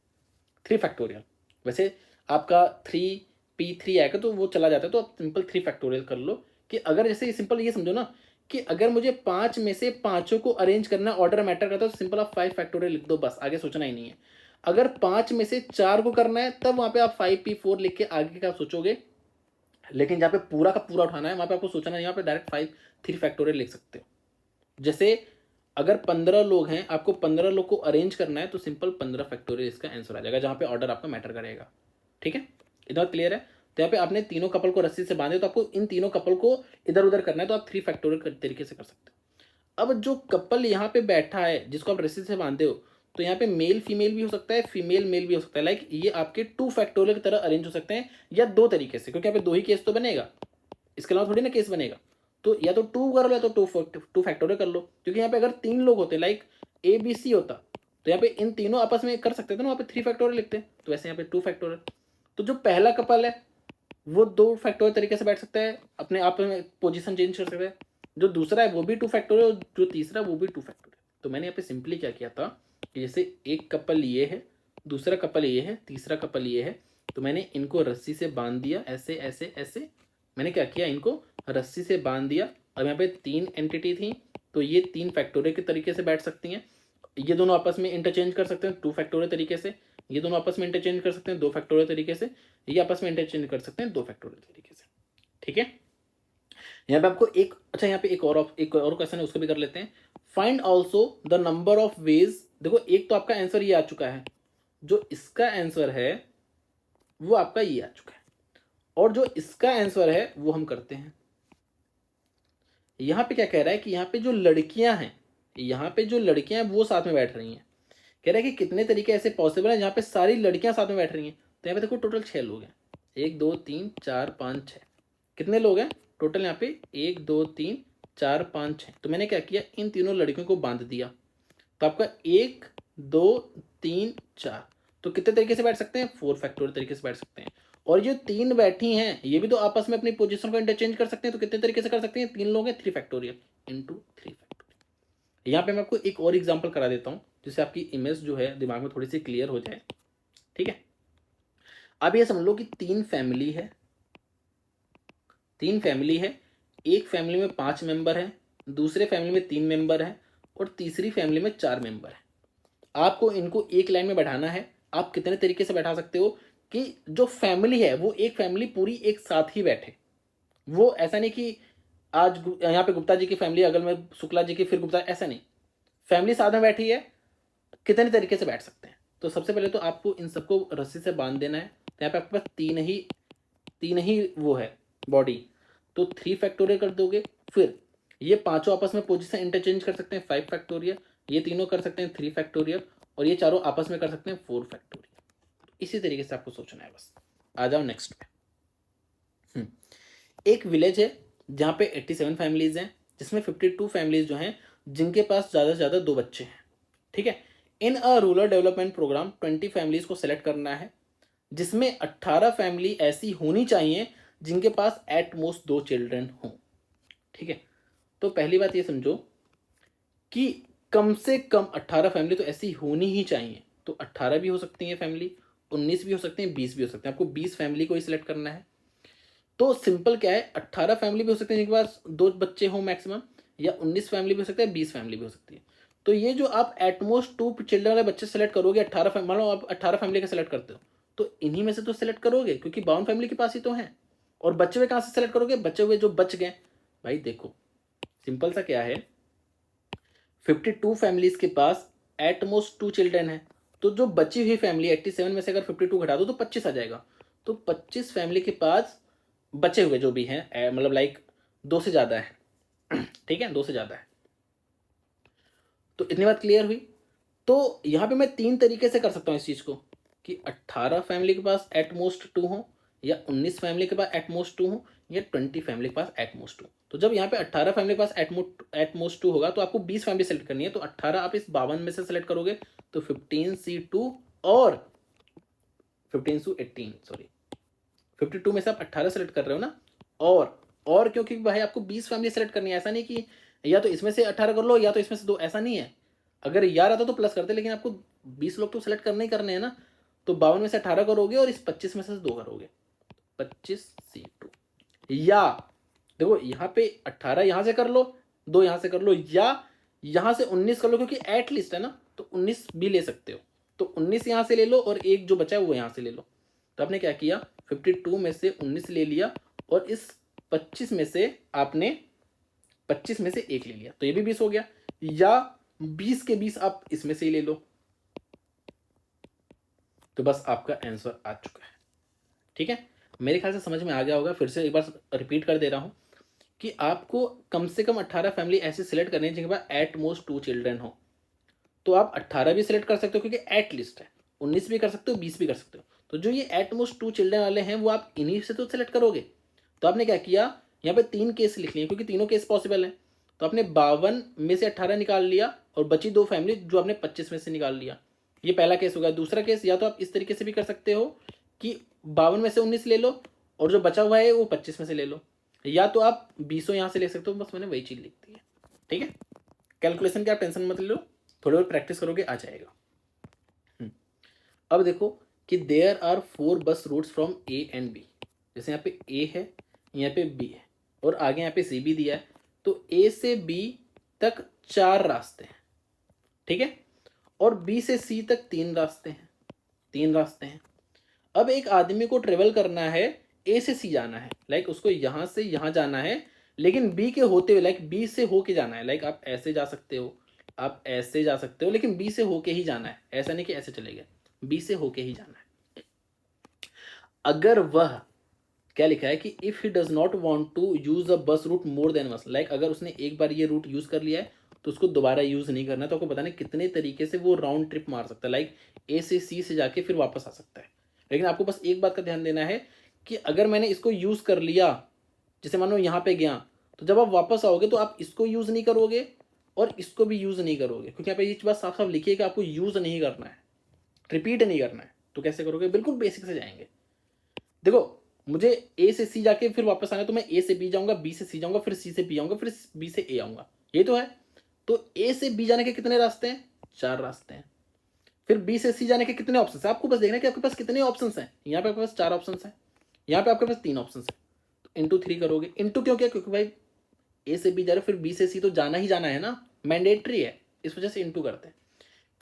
Speaker 1: 3 फैक्टोरियल। वैसे आपका 3p3 आएगा तो वो चला जाता है, तो आप सिंपल 3 फैक्टोरियल कर लो। कि अगर जैसे सिंपल ये समझो ना कि अगर मुझे 5 में से पांचों को अरेंज करना ऑर्डर मैटर करता है तो सिंपल आप 5 फैक्टोरियल लिख दो, बस आगे सोचना ही नहीं है। अगर 5 में से 4 को करना है तब वहां पे आप 5p4 लिख के आगे का सोचोगे। लेकिन जहाँ पे पूरा का पूरा उठाना है वहां पे आपको सोचना नहीं, यहाँ पे डायरेक्ट 3 फैक्टोरियल लिख सकते हो। जैसे अगर 15 लोग हैं, आपको 15 लोग को अरेंज करना है तो सिंपल 15 फैक्टोरियल इसका आंसर आ जाएगा, जहां पे ऑर्डर आपका मैटर करेगा। ठीक है, इतना क्लियर है। तो यहाँ पे आपने तीनों कपल को रस्सी से बांधे तो आपको इन तीनों कपल को इधर उधर करना है, तो आप 3 फैक्टोरियल तरीके से कर सकते हो। अब जो कपल यहाँ पे बैठा है जिसको आप रस्सी से बांधे हो, तो यहाँ पे मेल फीमेल भी हो सकता है, फीमेल मेल भी हो सकता है। लाइक ये आपके 2 फैक्टोरियल की तरह अरेंज हो सकते हैं, या 2 तरीके से, क्योंकि यहाँ पे 2 ही केस तो बनेगा, इसके अलावा थोड़ी ना केस बनेगा। तो या तो 2 कर लो या तो 2 फैक्टोरियल कर लो। क्योंकि यहाँ पे अगर 3 लोग होते, लाइक ए बी सी होता, तो यहाँ पे इन तीनों आपस में कर सकते थे ना, वहाँ पे 3 फैक्टोरियल लिखते हैं। तो वैसे यहाँ पे 2 फैक्टोरियल। तो जो पहला कपल है वो 2 फैक्टोरियल तरीके से बैठ सकता है, अपने आप में पोजीशन चेंज कर सकता है। जो दूसरा है वो भी 2 फैक्टोरियल, जो तीसरा वो भी 2 फैक्टोरियल। तो मैंने यहाँ पे सिंपली क्या किया था कि जैसे एक कपल ये है, दूसरा कपल ये है, तीसरा कपल ये है, तो मैंने इनको रस्सी से बांध दिया, ऐसे ऐसे ऐसे। मैंने क्या किया, इनको रस्सी से बांध दिया। अब यहाँ पे 3 एंटिटी थी, तो ये 3 फैक्टोरियल के तरीके से बैठ सकती हैं। ये दोनों आपस में इंटरचेंज कर सकते हैं 2 फैक्टोरियल तरीके से। ये दोनों आपस में इंटरचेंज कर सकते हैं 2 फैक्टोरियल तरीके से। ये आपस में इंटरचेंज कर सकते हैं 2 फैक्टोरियल तरीके से। ठीक है, यहाँ पे आपको एक, अच्छा यहाँ पे एक और क्वेश्चन है, उसको भी कर लेते हैं। Find also the number of ways. देखो एक तो आपका आंसर ये आ चुका है, जो इसका आंसर है वो आपका ये आ चुका है, और जो इसका आंसर है वो हम करते हैं। यहाँ पे क्या कह रहा है कि यहाँ पे जो लड़कियां हैं, यहाँ पे जो लड़कियां हैं वो साथ में बैठ रही हैं। कह रहा है कि कितने तरीके ऐसे पॉसिबल है जहाँ पे सारी लड़कियां साथ में बैठ रही हैं। तो यहाँ पे देखो टोटल 6 लोग हैं, 1 2 3 4 5 6। कितने लोग हैं टोटल यहाँ पे, 1 2 3 4 5 6। तो मैंने क्या किया, इन तीनों लड़कियों को बांध दिया। तो आपका 1 2 3 4। तो कितने तरीके से बैठ सकते हैं, 4 फैक्टोरियल तरीके से बैठ सकते हैं। और जो 3 बैठी हैं ये भी तो आपस में अपनी पोजीशन को इंटरचेंज कर सकते हैं। तो कितने तरीके से कर सकते हैं, 3 लोग हैं, 3 फैक्टोरियल इंटू 3 फैक्टोरियल। यहाँ पे मैं आपको एक और एग्जाम्पल करा देता हूँ जिससे आपकी इमेज जो है दिमाग में थोड़ी सी क्लियर हो जाए। ठीक है, अब ये समझ लो कि 3 फैमिली है, 3 फैमिली है। एक फैमिली में 5 मेंबर हैं, दूसरे फैमिली में 3 मेंबर हैं, और तीसरी फैमिली में 4 मेंबर हैं। आपको इनको एक लाइन में बैठाना है। आप कितने तरीके से बैठा सकते हो कि जो फैमिली है वो एक फैमिली पूरी एक साथ ही बैठे। वो ऐसा नहीं कि आज यहाँ पे गुप्ता जी की फैमिली, अगल में शुक्ला जी की, फिर गुप्ता, ऐसा नहीं। फैमिली साथ में बैठी है, कितने तरीके से बैठ सकते हैं। तो सबसे पहले तो आपको इन सबको रस्सी से बांध देना है। तो यहाँ पे आपके पास तीन ही वो है बॉडी, तो 3 फैक्टोरियल कर दोगे। फिर ये पांचों आपस में पोजीशन इंटरचेंज कर सकते हैं, 5 फैक्टोरियल। ये तीनों कर सकते हैं 3 फैक्टोरियल, और ये चारों आपस में कर सकते हैं 4 फैक्टोरियल। इसी तरीके से आपको सोचना है बस। आ जाओ नेक्स्ट पे। एक विलेज है जहाँ पे 87 फैमिलीज हैं, जिसमें 52 फैमिलीज जो हैं जिनके पास ज़्यादा से ज़्यादा 2 बच्चे हैं। ठीक है, in a rural development program 20 families को सेलेक्ट करना है, जिसमें 18 फैमिली ऐसी होनी चाहिए जिनके पास एट मोस्ट 2 चिल्ड्रन हों। ठीक है, तो पहली बात ये समझो कि कम से कम 18 फैमिली तो ऐसी होनी ही चाहिए। तो 18 भी हो सकती है फैमिली, 19 भी हो सकते हैं, 20 भी हो सकते हैं। आपको 20 फैमिली को ही सिलेक्ट करना है। तो सिंपल क्या है, 18 फैमिली भी हो सकते हैं जिनके पास 2 बच्चे हो मैक्सिमम, या 19 फैमिली भी हो सकता है, 20 फैमिली भी हो सकती है। तो ये जो आप एटमोस्ट 2 चिल्ड्रन वाले बच्चे सेलेक्ट करोगे, 18 मान लो आप 18 फैमिली का सेलेक्ट करते हो, तो इन्हीं में से तो सेलेक्ट करोगे, क्योंकि 52 फैमिली के पास ही तो हैं। और बचे हुए कहाँ से सेलेक्ट करोगे, बचे हुए जो बच गए, भाई देखो सिंपल सा क्या है, 52 फैमिलीज के पास एटमोस्ट 2 चिल्ड्रन है। तो जो बची हुई फैमिली 87 में से अगर 52 घटा दो तो 25 आ जाएगा। तो 25 फैमिली के पास बचे हुए जो भी हैं, मतलब लाइक 2 से ज़्यादा है। ठीक है, 2 से ज़्यादा है। तो इतनी बात क्लियर हुई। तो यहाँ पे मैं 3 तरीके से कर सकता हूँ इस चीज़ को, कि 18 फैमिली के पास एटमोस्ट 2 हो, या 19 फैमिली के पास एटमोस्ट 2 हो, या 20 फैमिली के पास एटमोस्ट 2। तो जब यहाँ पे 18 फैमिली के पास एटमोस्ट 2 होगा तो आपको 20 फैमिली सेलेक्ट करनी है। तो 18 आप इस 52 में से सेलेक्ट करोगे, तो 15C2 और 15 सॉरी 52 में से आप 18 सेलेक्ट कर रहे हो ना। और क्योंकि भाई आपको 20 फैमिली सेलेक्ट करनी है, ऐसा नहीं कि या तो इसमें से 18 कर लो या तो इसमें से 2, ऐसा नहीं है। अगर यार आता तो प्लस करते, लेकिन आपको 20 लोग तो सेलेक्ट करने ही करने हैं ना। तो 52 में से 18 करोगे और इस 25 में से 2 करोगे, 25C2। या देखो यहाँ पे 18 यहाँ से कर लो, 2 यहाँ से कर लो, या यहाँ से 19 कर लो, क्योंकि एट लिस्ट है ना, तो 19 भी ले सकते हो। तो 19 यहाँ से ले लो और एक जो बचा है वो यहाँ से ले लो। तो आपने क्या किया, 52 में से 19 ले लिया और इस 25 में से आपने 25 में से 1 ले लिया, तो ये भी 20 हो गया। या 20 के 20 आप इसमें से ही ले लो। तो बस आपका आंसर आ चुका है। ठीक है, मेरे ख्याल से समझ में आ गया होगा। फिर से एक बार रिपीट कर दे रहा हूं कि आपको कम से कम 18 फैमिली ऐसे सिलेक्ट करनी है जिनके पास एट मोस्ट 2 चिल्ड्रन हो। तो आप 18 भी सिलेक्ट कर सकते हो क्योंकि एट लिस्ट है, 19 भी कर सकते हो, 20 भी कर सकते हो। तो जो ये एट मोस्ट 2 चिल्ड्रन वाले हैं वो आप इन्हीं से तो सिलेक्ट करोगे। तो आपने क्या किया, यहाँ पे 3 केस लिख लिए क्योंकि तीनों केस पॉसिबल हैं। तो आपने 52 में से 18 निकाल लिया और बची 2 फैमिली जो आपने 25 में से निकाल लिया। ये पहला केस होगा। दूसरा केस या तो आप इस तरीके से भी कर सकते हो कि 52 में से 19 ले लो और जो बचा हुआ है वो 25 में से ले लो, या तो आप 20 यहाँ से ले सकते हो। बस मैंने वही चीज़ लिख दी है। ठीक है, कैलकुलेशन की आप टेंशन मत लो, थोड़ी और प्रैक्टिस करोगे आ जाएगा। अब देखो कि there are 4 bus routes from A and B. जैसे यहाँ पे ए है, यहाँ पे बी है और आगे यहाँ पे सी भी दिया है। तो ए से बी तक 4 रास्ते हैं, ठीक है, और बी से सी तक 3 रास्ते हैं, 3 रास्ते हैं। अब एक आदमी को ट्रेवल करना है, ए से सी जाना है, लाइक उसको यहाँ से यहाँ जाना है, लेकिन बी के होते हुए, लाइक बी से होके जाना है। लाइक आप ऐसे जा सकते हो, आप ऐसे जा सकते हो, लेकिन बी से होके ही जाना है। ऐसा नहीं कि ऐसे चले गए, बी से होके ही जाना है। अगर वह क्या लिखा है कि if he does not want to use a bus route more than once, like अगर उसने एक बार ये रूट यूज कर लिया है तो उसको दोबारा यूज नहीं करना। तो आपको पता नहीं कितने तरीके से वो राउंड ट्रिप मार सकता है, लाइक ए से सी से जाके फिर वापस आ सकता है। लेकिन आपको बस एक बात का ध्यान देना है कि अगर मैंने इसको यूज कर लिया, जैसे मानो यहाँ पे गया, तो जब आप वापस आओगे तो आप इसको यूज नहीं करोगे और इसको भी यूज नहीं करोगे, क्योंकि यहाँ पे ये बात साफ साफ लिखी है कि आपको यूज नहीं करना है, रिपीट नहीं करना है। तो कैसे करोगे, बिल्कुल बेसिक से जाएंगे। देखो मुझे ए से सी जाके फिर वापस आना है, तो मैं ए से बी जाऊंगा, बी से सी जाऊंगा, फिर सी से बी आऊंगा, फिर बी से ए आऊंगा, ये तो है। तो ए से बी जाने के कितने रास्ते हैं, 4 रास्ते हैं। फिर बी से सी जाने के कितने ऑप्शन है, आपको बस देखना है कि आपके पास कितने ऑप्शन हैं। यहाँ पे आपके पास 4 ऑप्शन है, यहाँ पे आपके पास 3 ऑप्शन है। तो इंटू 3 करोगे। इंटू क्यों किया, क्योंकि भाई ए से बी जा रहे हो, फिर बी से सी तो जाना ही जाना है ना, मैंडेटरी है, इस वजह से इंटू करते हैं।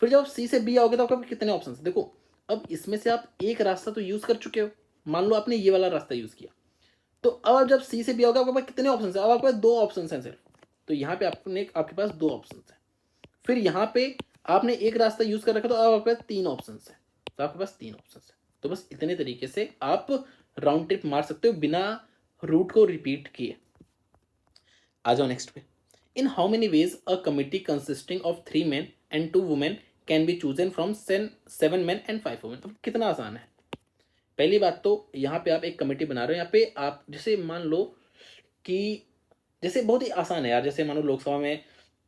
Speaker 1: फिर जब आप सी से बी आओगे तो आपके कितने ऑप्शन है, देखो अब इसमें से आप एक रास्ता तो यूज कर चुके हो, मान लो आपने ये वाला रास्ता यूज किया। तो अब आप जब सी से बी आओगे आपके पास कितने ऑप्शन है, अब आपके पास 2 ऑप्शन हैं सिर्फ। तो यहाँ पे आपके पास 2 ऑप्शन है। फिर यहाँ पे आपने एक रास्ता यूज कर रखा, तो अब आपके पास 3 ऑप्शन है। तो आपके पास 3 ऑप्शन है। तो बस इतने तरीके से आप राउंड ट्रिप मार सकते हो बिना रूट को रिपीट किए। आ जाओ नेक्स्ट पे। इन how many ways a committee consisting of 3 men and 2 women can be chosen from 7 men and 5 women। अब कितना आसान है। पहली बात तो यहाँ पे आप एक कमेटी बना रहे हो। यहाँ पे आप जैसे मान लो कि जैसे बहुत ही आसान है यार, जैसे मान लो लोकसभा में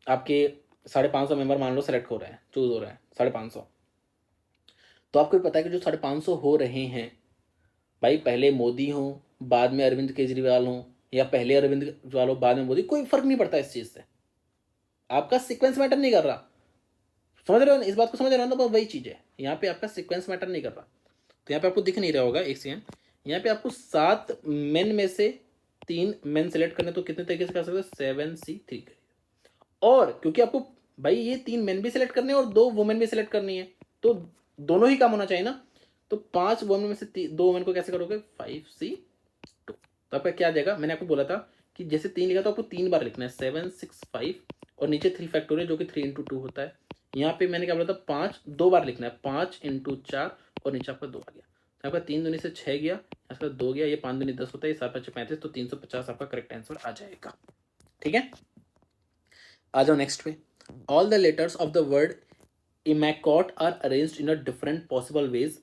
Speaker 1: आपके 550 मेंबर मान लो सेलेक्ट हो रहे हैं, चूज हो रहे हैं 550। तो आपको पता है कि जो 550 हो रहे हैं, भाई पहले मोदी हो, बाद में अरविंद केजरीवाल हो, या पहले अरविंद केजरीवाल हो बाद में मोदी, कोई फर्क नहीं पड़ता इस चीज़ से। आपका सीक्वेंस मैटर नहीं कर रहा। समझ रहे हो इस बात को, समझ रहे हो ना? वही चीज़ है, यहाँ पे आपका सीक्वेंस मैटर नहीं कर रहा। तो यहाँ पे आपको दिख नहीं रहा होगा, एक सेकेंड, यहाँ पे आपको 7 मेन में से 3 मेन सेलेक्ट करने, तो कितने तरीके से कर सकते हो? 7C3 करिए। और क्योंकि आपको भाई ये 3 मेन भी सिलेक्ट करने हैं और 2 वुमेन भी सिलेक्ट करनी है, तो दोनों ही काम होना चाहिए ना। तो 5 वुमेन में से 2 वुमेन को कैसे करोगे? 5C2। तो आपका क्या आ जाएगा? मैंने आपको बोला था कि जैसे 3 लिखा तो आपको 3 बार लिखना है, 7 6 5 और नीचे 3 फैक्टोरियल जो कि 3 × 2 होता है। यहाँ पे मैंने क्या बोला था? 5 2 बार लिखना है, 5 × 4 और नीचे आपका 2 आ गया। तो आपका 3 दूनी से 6 गया, इसका 2 गया, ये 5 दूनी 10 होता है, 7 5 35, तो 350 आपका करेक्ट आंसर आ जाएगा। ठीक है, आ जाओ नेक्स्ट पे। All the letters of the word इमैकॉट are arranged in a different possible ways,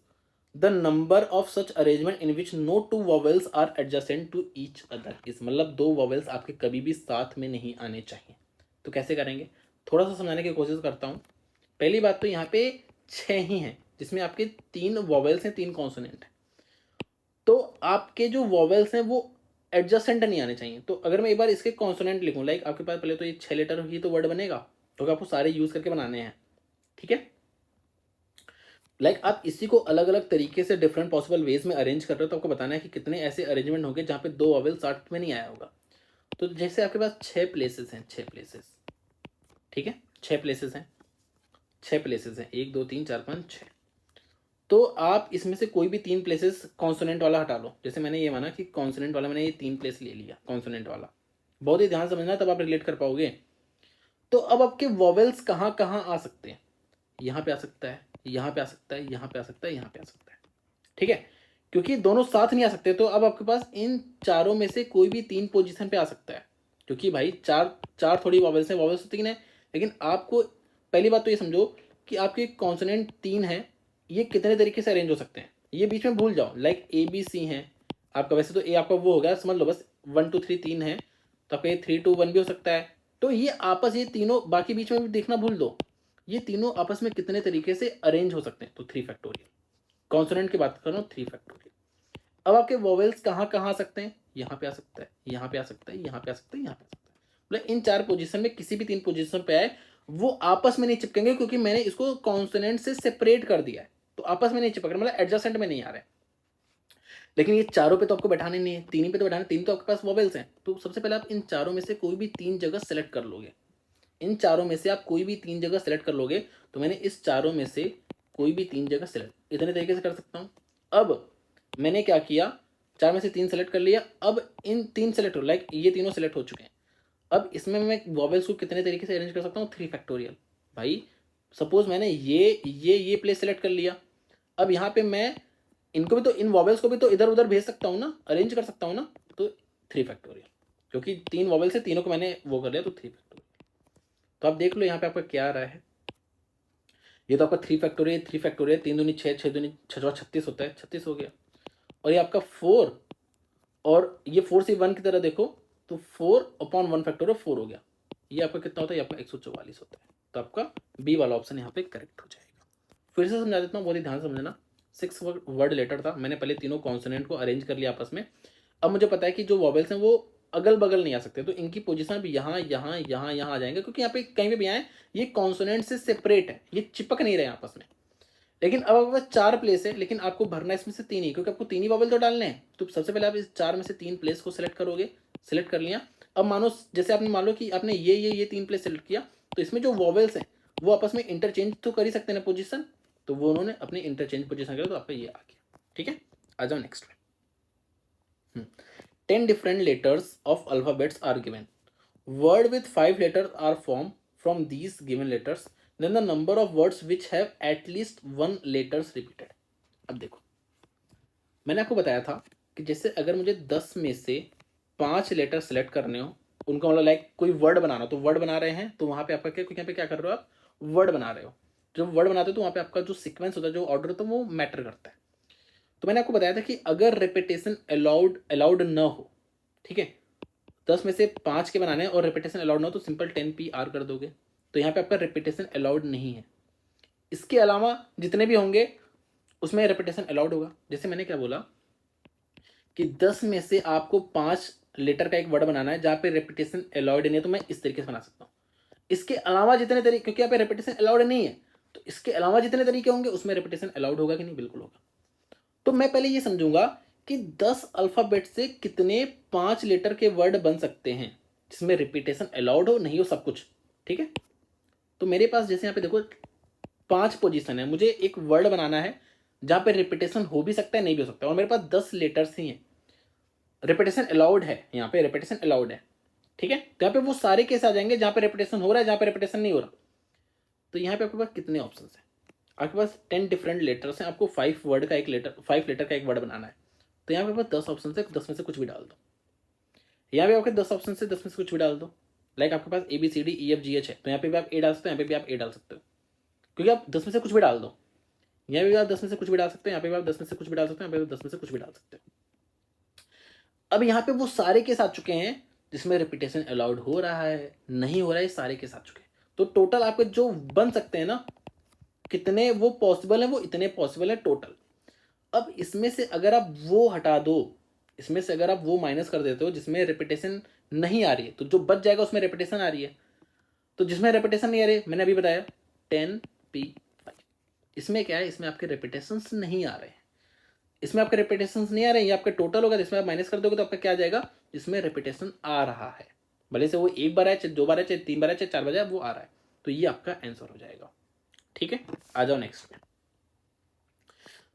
Speaker 1: the number of such arrangement in which no 2 vowels are adjacent to each other is, मतलब 2 vowels आपके कभी भी साथ में नहीं आने चाहिए। तो कैसे करेंगे? थोड़ा सा समझाने की कोशिश करता हूँ। पहली बात तो यहाँ पे 6 ही हैं, जिसमें आपके 3 वॉवेल्स हैं, 3 कॉन्सोनेंट हैं। तो आपके जो वॉवेल्स हैं वो एडजस्टेंट नहीं आने चाहिए। तो अगर मैं एक बार इसके कॉन्सोनेंट लिखूँ, लाइक आपके पास पहले तो ये 6 लेटर ही तो वर्ड बनेगा, तो आपको सारे यूज करके बनाने हैं। ठीक है, लाइक आप इसी को अलग अलग तरीके से डिफरेंट पॉसिबल वेज में अरेंज कर रहे हो, तो आपको बताना है कि कितने ऐसे अरेंजमेंट होंगे जहाँ पे 2 वॉवेल साथ में नहीं आया होगा। तो जैसे आपके पास 6 प्लेसेस हैं, 6 प्लेसेस, ठीक है, 6 प्लेसेस हैं, 6 प्लेसेस हैं, 1 2 3 4 5 6। तो आप इसमें से कोई भी 3 प्लेसेस कॉन्सोनेंट वाला हटा लो। जैसे मैंने ये माना कि कॉन्सोनेंट वाला मैंने ये 3 प्लेस ले लिया, कॉन्सोनेंट वाला, बहुत ही ध्यान समझना तब आप रिलेट कर पाओगे। तो अब आपके वॉवेल्स कहाँ कहाँ आ सकते हैं? यहाँ पे आ सकता है, यहाँ पे आ सकता है, यहाँ पे आ सकता है, यहाँ पे आ सकता है। ठीक है, क्योंकि दोनों साथ नहीं आ सकते, तो अब आपके पास इन चारों में से कोई भी 3 पोजीशन पे आ सकता है। क्योंकि भाई चार चार थोड़ी वॉवेल्स हैं, वॉवेल्स तो 3 है, लेकिन आपको पहली बात तो ये समझो कि आपके कॉन्सोनेंट 3 है, ये कितने तरीके से अरेंज हो सकते हैं ये बीच में भूल जाओ। लाइक ABC है आपका, वैसे तो ए आपका वो हो गया, समझ लो बस 1 2 3 3 है, तो आपका ये 3 2 1 भी हो सकता है। तो ये आपस, ये तीनों बाकी बीच में भी देखना भूल दो, ये तीनों आपस में कितने तरीके से अरेंज हो सकते हैं। तो 3 फैक्टोरियल, कॉन्सोनेंट की बात कर रहा हूँ, 3 फैक्टोरियल। अब आपके वोवेल्स कहाँ कहाँ आ सकते हैं? यहाँ पे आ सकता है, यहाँ पे आ सकता है, यहाँ पे आ सकता है, यहाँ पे आ सकता है। मतलब इन 4 पोजीशन में किसी भी 3 पोजीशन पे आए, वो आपस में नहीं चिपकेंगे, क्योंकि मैंने इसको कॉन्सोनेंट से सेपरेट कर दिया है, तो आपस में नहीं चिपक रहे, मतलब एडजस्टेंट में नहीं आ रहे। लेकिन ये चारों पे तो आपको बैठाने नहीं है, 3 ही पे तो बैठाने, 3 तो आपके पास वोवेल्स हैं। तो सबसे पहले आप इन चारों में से कोई भी 3 जगह सेलेक्ट कर लोगे, इन चारों में से आप कोई भी 3 जगह सेलेक्ट कर लोगे। तो मैंने इस चारों में से कोई भी 3 जगह सेलेक्ट इतने तरीके से कर सकता हूँ। अब मैंने क्या किया, 4 में से 3 सेलेक्ट कर लिया। अब इन 3 सेलेक्ट हो, लाइक ये तीनों सेलेक्ट हो चुके हैं। अब इसमें मैं वॉवेल्स को कितने तरीके से अरेंज कर सकता हूँ? 3 फैक्टोरियल। भाई सपोज मैंने ये प्लेस सेलेक्ट कर लिया, अब यहाँ पे मैं इनको भी तो, इन वॉवेल्स को भी तो इधर उधर भेज सकता हूँ ना, अरेंज कर सकता हूँ ना। तो 3 फैक्टोरियल, क्योंकि 3 वॉवेल्स है, तीनों को मैंने वो कर लिया, तो 3 फैक्टोरियल। तो आप देख लो यहाँ पे आपका क्या आ रहा है। ये तो आपका 3 फैक्टोरियल, 3 फैक्टोरियल, 3 दूनी 6, 6 दूनी 6 36 होता है, 36 हो गया। और ये आपका 4, और ये 4 से 1 की तरह देखो, तो 4/1 फैक्टोरियल 4 हो गया। ये आपका कितना होता है? ये आपका 144 होता है। तो आपका बी वाला ऑप्शन यहाँ पे करेक्ट हो जाएगा। फिर से समझा देता हूँ, बहुत ही ध्यान से समझना। 6 वर्ड लेटर था, मैंने पहले तीनों कॉन्सोनेंट को अरेंज कर लिया आपस में। अब मुझे पता है कि जो वॉवेल्स हैं वो अगल बगल नहीं आ सकते, तो इनकी पोजीशन भी यहाँ यहाँ यहाँ यहाँ आ जाएंगे, क्योंकि यहाँ पे कहीं पे भी आए ये कॉन्सोनेंट से सेपरेट है, ये चिपक नहीं रहे आपस में। लेकिन अब आपके पास 4 प्लेस है, लेकिन आपको भरना इसमें से 3 ही, क्योंकि आपको 3 ही वॉवेल तो डालने हैं। तो सबसे पहले आप इस 4 में से 3 प्लेस को सिलेक्ट करोगे, सिलेक्ट कर लिया। अब मानो जैसे आपने मान लो कि आपने ये 3 प्लेस सेलेक्ट किया, तो इसमें जो वॉवेल्स हैं वो आपस में इंटरचेंज तो कर ही सकते हैं ना पोजीशन, तो वो उन्होंने अपने इंटरचेंज पोजीशन किया, तो आपका ये आ गया। ठीक है, आ जाओ नेक्स्ट में। 10 different letters of alphabets are given. Word with 5 letters are formed from these given letters. Then the number of words which have at least 1 letters repeated. अब देखो, मैंने आपको बताया था कि जैसे अगर मुझे 10 में से 5 लेटर सेलेक्ट करने हो, उनका मतलब लाइक कोई वर्ड बनाना, तो वर्ड बना रहे हैं, तो वहाँ पे आपका क्या, यहाँ पे क्या कर रहे हो? आप वर्ड बना रहे हो। जब वर्ड बनाते हो तो वहाँ पे आपका जो सीक्वेंस होता है, जो ऑर्डर होता है, वो मैटर करता है। तो मैंने आपको बताया था कि अगर रिपीटेशन अलाउड न हो, ठीक है, 10 में से 5 के बनाने हैं और रिपीटेशन अलाउड ना हो, तो सिंपल 10PR कर दोगे। तो यहाँ पे आपका रिपीटेशन अलाउड नहीं है। इसके अलावा जितने भी होंगे उसमें रिपीटेशन अलाउड होगा। जैसे मैंने क्या बोला कि 10 में से आपको 5 लेटर का एक वर्ड बनाना है जहाँ पे रिपीटेशन अलाउड नहीं है, तो मैं इस तरीके से बना सकता हूँ। इसके अलावा जितने तरीके, क्योंकि यहाँ पे रिपीटेशन अलाउड नहीं है, तो इसके अलावा जितने तरीके होंगे उसमें रिपीटेशन अलाउड होगा कि नहीं? बिल्कुल होगा। तो मैं पहले ये समझूंगा कि 10 अल्फाबेट से कितने 5 लेटर के वर्ड बन सकते हैं जिसमें रिपीटेशन अलाउड हो, नहीं हो, सब कुछ। ठीक है, तो मेरे पास जैसे यहाँ पे देखो 5 पोजीशन है, मुझे एक वर्ड बनाना है जहां पे रिपीटेशन हो भी सकता है, नहीं भी हो सकता है, और मेरे पास 10 लेटर्स ही हैं। रिपीटेशन अलाउड है, यहाँ पे रिपीटेशन अलाउड है। ठीक है, तो यहाँ पे वो सारे केस आ जाएंगे जहां पे रिपीटेशन हो रहा है, जहां पे रिपीटेशन नहीं हो रहा। तो यहाँ पे आपके पास कितने ऑप्शन है? आपके पास 10 डिफरेंट लेटर्स हैं, आपको 5 वर्ड का एक लेटर, 5 लेटर का एक वर्ड बनाना है। तो यहाँ पे आपके पास 10 ऑप्शन है, 10 में से कुछ भी डाल दो। यहाँ पे आपके 10 ऑप्शन से 10 में से कुछ भी डाल दो। लाइक आपके पास ABCDEFGH है, तो यहाँ पे भी आप ए डाल सकते हो, यहाँ पे भी आप ए डाल सकते हो, क्योंकि आप 10 में से कुछ भी डाल दो। यहाँ पे भी आप 10 में से कुछ भी डाल सकते हो, यहाँ पे भी आप 10 में से कुछ भी डाल सकते हो, यहाँ पे भी 10 में से कुछ भी डाल सकते हो। अब यहाँ पे वो सारे केस आ चुके हैं जिसमें रिपीटेशन अलाउड हो रहा है, नहीं हो रहा है, सारे केस आ चुके हैं। तो टोटल आपके जो बन सकते हैं ना, कितने वो पॉसिबल है, वो इतने पॉसिबल है टोटल। अब इसमें से अगर आप वो हटा दो, इसमें से अगर आप वो माइनस कर देते हो जिसमें रिपीटेशन नहीं आ रही है, तो जो बच जाएगा उसमें रिपीटेशन आ रही है। तो जिसमें रिपीटेशन नहीं आ रही है, मैंने अभी बताया 10P5। इसमें क्या है, इसमें आपके रिपीटेशन नहीं आ रहे हैं, इसमें आपके रिपीटेशन नहीं आ रहे हैं, ये आपका टोटल होगा, जिसमें आप माइनस कर दोगे तो आपका क्या आ जाएगा, जिसमें रिपीटेशन आ रहा है, भले से वो एक बार है, चाहे 2 बार है, चाहे 3 बार है, चाहे 4 बार है, वो आ रहा है। तो ये आपका आंसर हो जाएगा। ठीक है, आ जाओ नेक्स्ट में।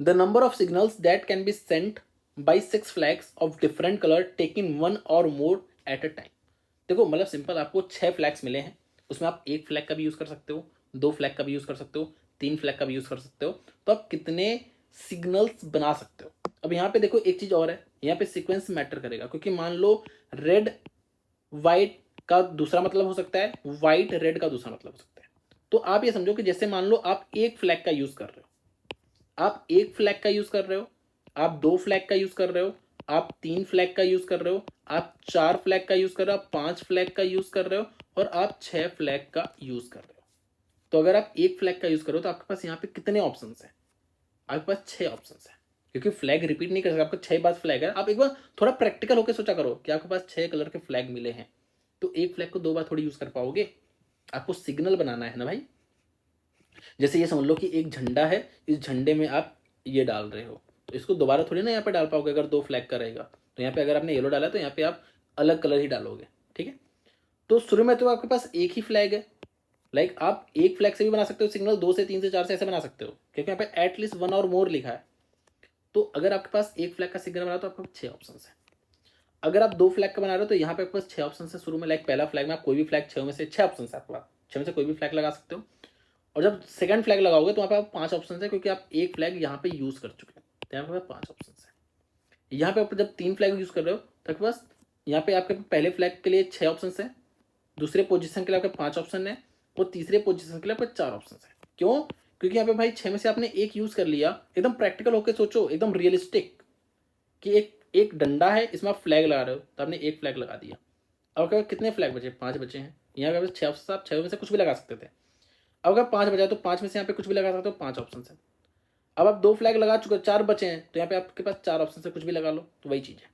Speaker 1: The number of signals that can be sent by 6 flags of different color taking one or more at a time। देखो मतलब सिंपल, आपको 6 फ्लैग्स मिले हैं, उसमें आप 1 फ्लैग का भी यूज कर सकते हो, 2 फ्लैग का भी यूज कर सकते हो, 3 फ्लैग का भी यूज कर सकते हो। तो आप कितने सिग्नल्स बना सकते हो? अब यहाँ पे देखो एक चीज और है, यहाँ पे सीक्वेंस मैटर करेगा, क्योंकि मान लो रेड व्हाइट का दूसरा मतलब हो सकता है, व्हाइट रेड का दूसरा मतलब हो सकता है। तो आप ये समझो कि जैसे मान लो आप 1 फ्लैग का यूज कर रहे हो, आप 1 फ्लैग का यूज कर रहे हो, आप 2 फ्लैग का यूज कर रहे हो, आप 3 फ्लैग का यूज कर रहे हो, आप 4 फ्लैग का यूज कर रहे हो, आप 5 फ्लैग का यूज कर रहे हो, और आप 6 फ्लैग का यूज कर रहे हो। तो अगर आप 1 फ्लैग का यूज कर रहे हो तो आपके पास यहाँ पे कितने ऑप्शन है? आपके पास 6 ऑप्शन है, क्योंकि फ्लैग रिपीट नहीं कर सकते, आपको 6 बार फ्लैग है। आप एक बार थोड़ा प्रैक्टिकल होकर सोचा करो कि आपके पास 6 कलर के फ्लैग मिले हैं, तो एक फ्लैग को 2 बार थोड़ी यूज कर पाओगे? आपको सिग्नल बनाना है ना भाई। जैसे ये समझ लो कि एक झंडा है, इस झंडे में आप ये डाल रहे हो, तो इसको दोबारा थोड़ी ना यहाँ पे डाल पाओगे अगर 2 फ्लैग का रहेगा। तो यहाँ पे अगर आपने येलो डाला तो यहाँ पे आप अलग कलर ही डालोगे। ठीक है, तो शुरू में तो आपके पास एक ही फ्लैग है, लाइक आप एक फ्लैग से भी बना सकते हो सिग्नल, 2 से 3 से 4 से ऐसे बना सकते हो, क्योंकि यहाँ पे एटलीस्ट 1 और मोर लिखा है। तो अगर आपके पास एक फ्लैग का सिग्नल बना तो आपके पास 6 ऑप्शन है। अगर आप 2 फ्लैग का बना रहे हो तो यहाँ पे आपके पास 6 ऑप्शन है शुरू में। लाइक पहला फ्लैग में आप कोई भी फ्लैग, 6 में से 6 ऑप्शन है आपके पास, 6 में से कोई भी फ्लैग लगा सकते हो। और जब सेकंड फ्लैग लगाओगे तो वहाँ पे आप 5 ऑप्शन है, क्योंकि आप एक फ्लैग यहाँ पे यूज कर चुके हैं, तो यहाँ पे 5 ऑप्शन है। यहाँ पे आप जब 3 फ्लैग यूज कर रहे हो तो आपके पास यहाँ पे आपके पहले फ्लैग के लिए 6 ऑप्शन है, दूसरे पोजीशन के लिए आपके 5 ऑप्शन है, और तीसरे पोजीशन के लिए आपके 4 ऑप्शन है। क्यों? क्योंकि यहाँ पे भाई 6 में से आपने एक यूज कर लिया। एकदम प्रैक्टिकल होकर सोचो, एकदम रियलिस्टिक, कि एक डंडा है, इसमें आप फ्लैग लगा रहे हो, तो आपने एक फ्लैग लगा दिया। अब आपके पास कितने फ्लैग बचे? 5 बचे हैं। यहाँ पे 6 ऑप्शन, आप 6 में से कुछ भी लगा सकते थे। अब अगर 5 बचा तो 5 में से यहाँ पे कुछ भी लगा सकते हो, 5 ऑप्शन है। अब आप 2 फ्लैग लगा चुके हो, 4 बचे हैं, तो यहाँ पे आपके पास 4 ऑप्शन से कुछ भी लगा लो, तो वही चीज़ है।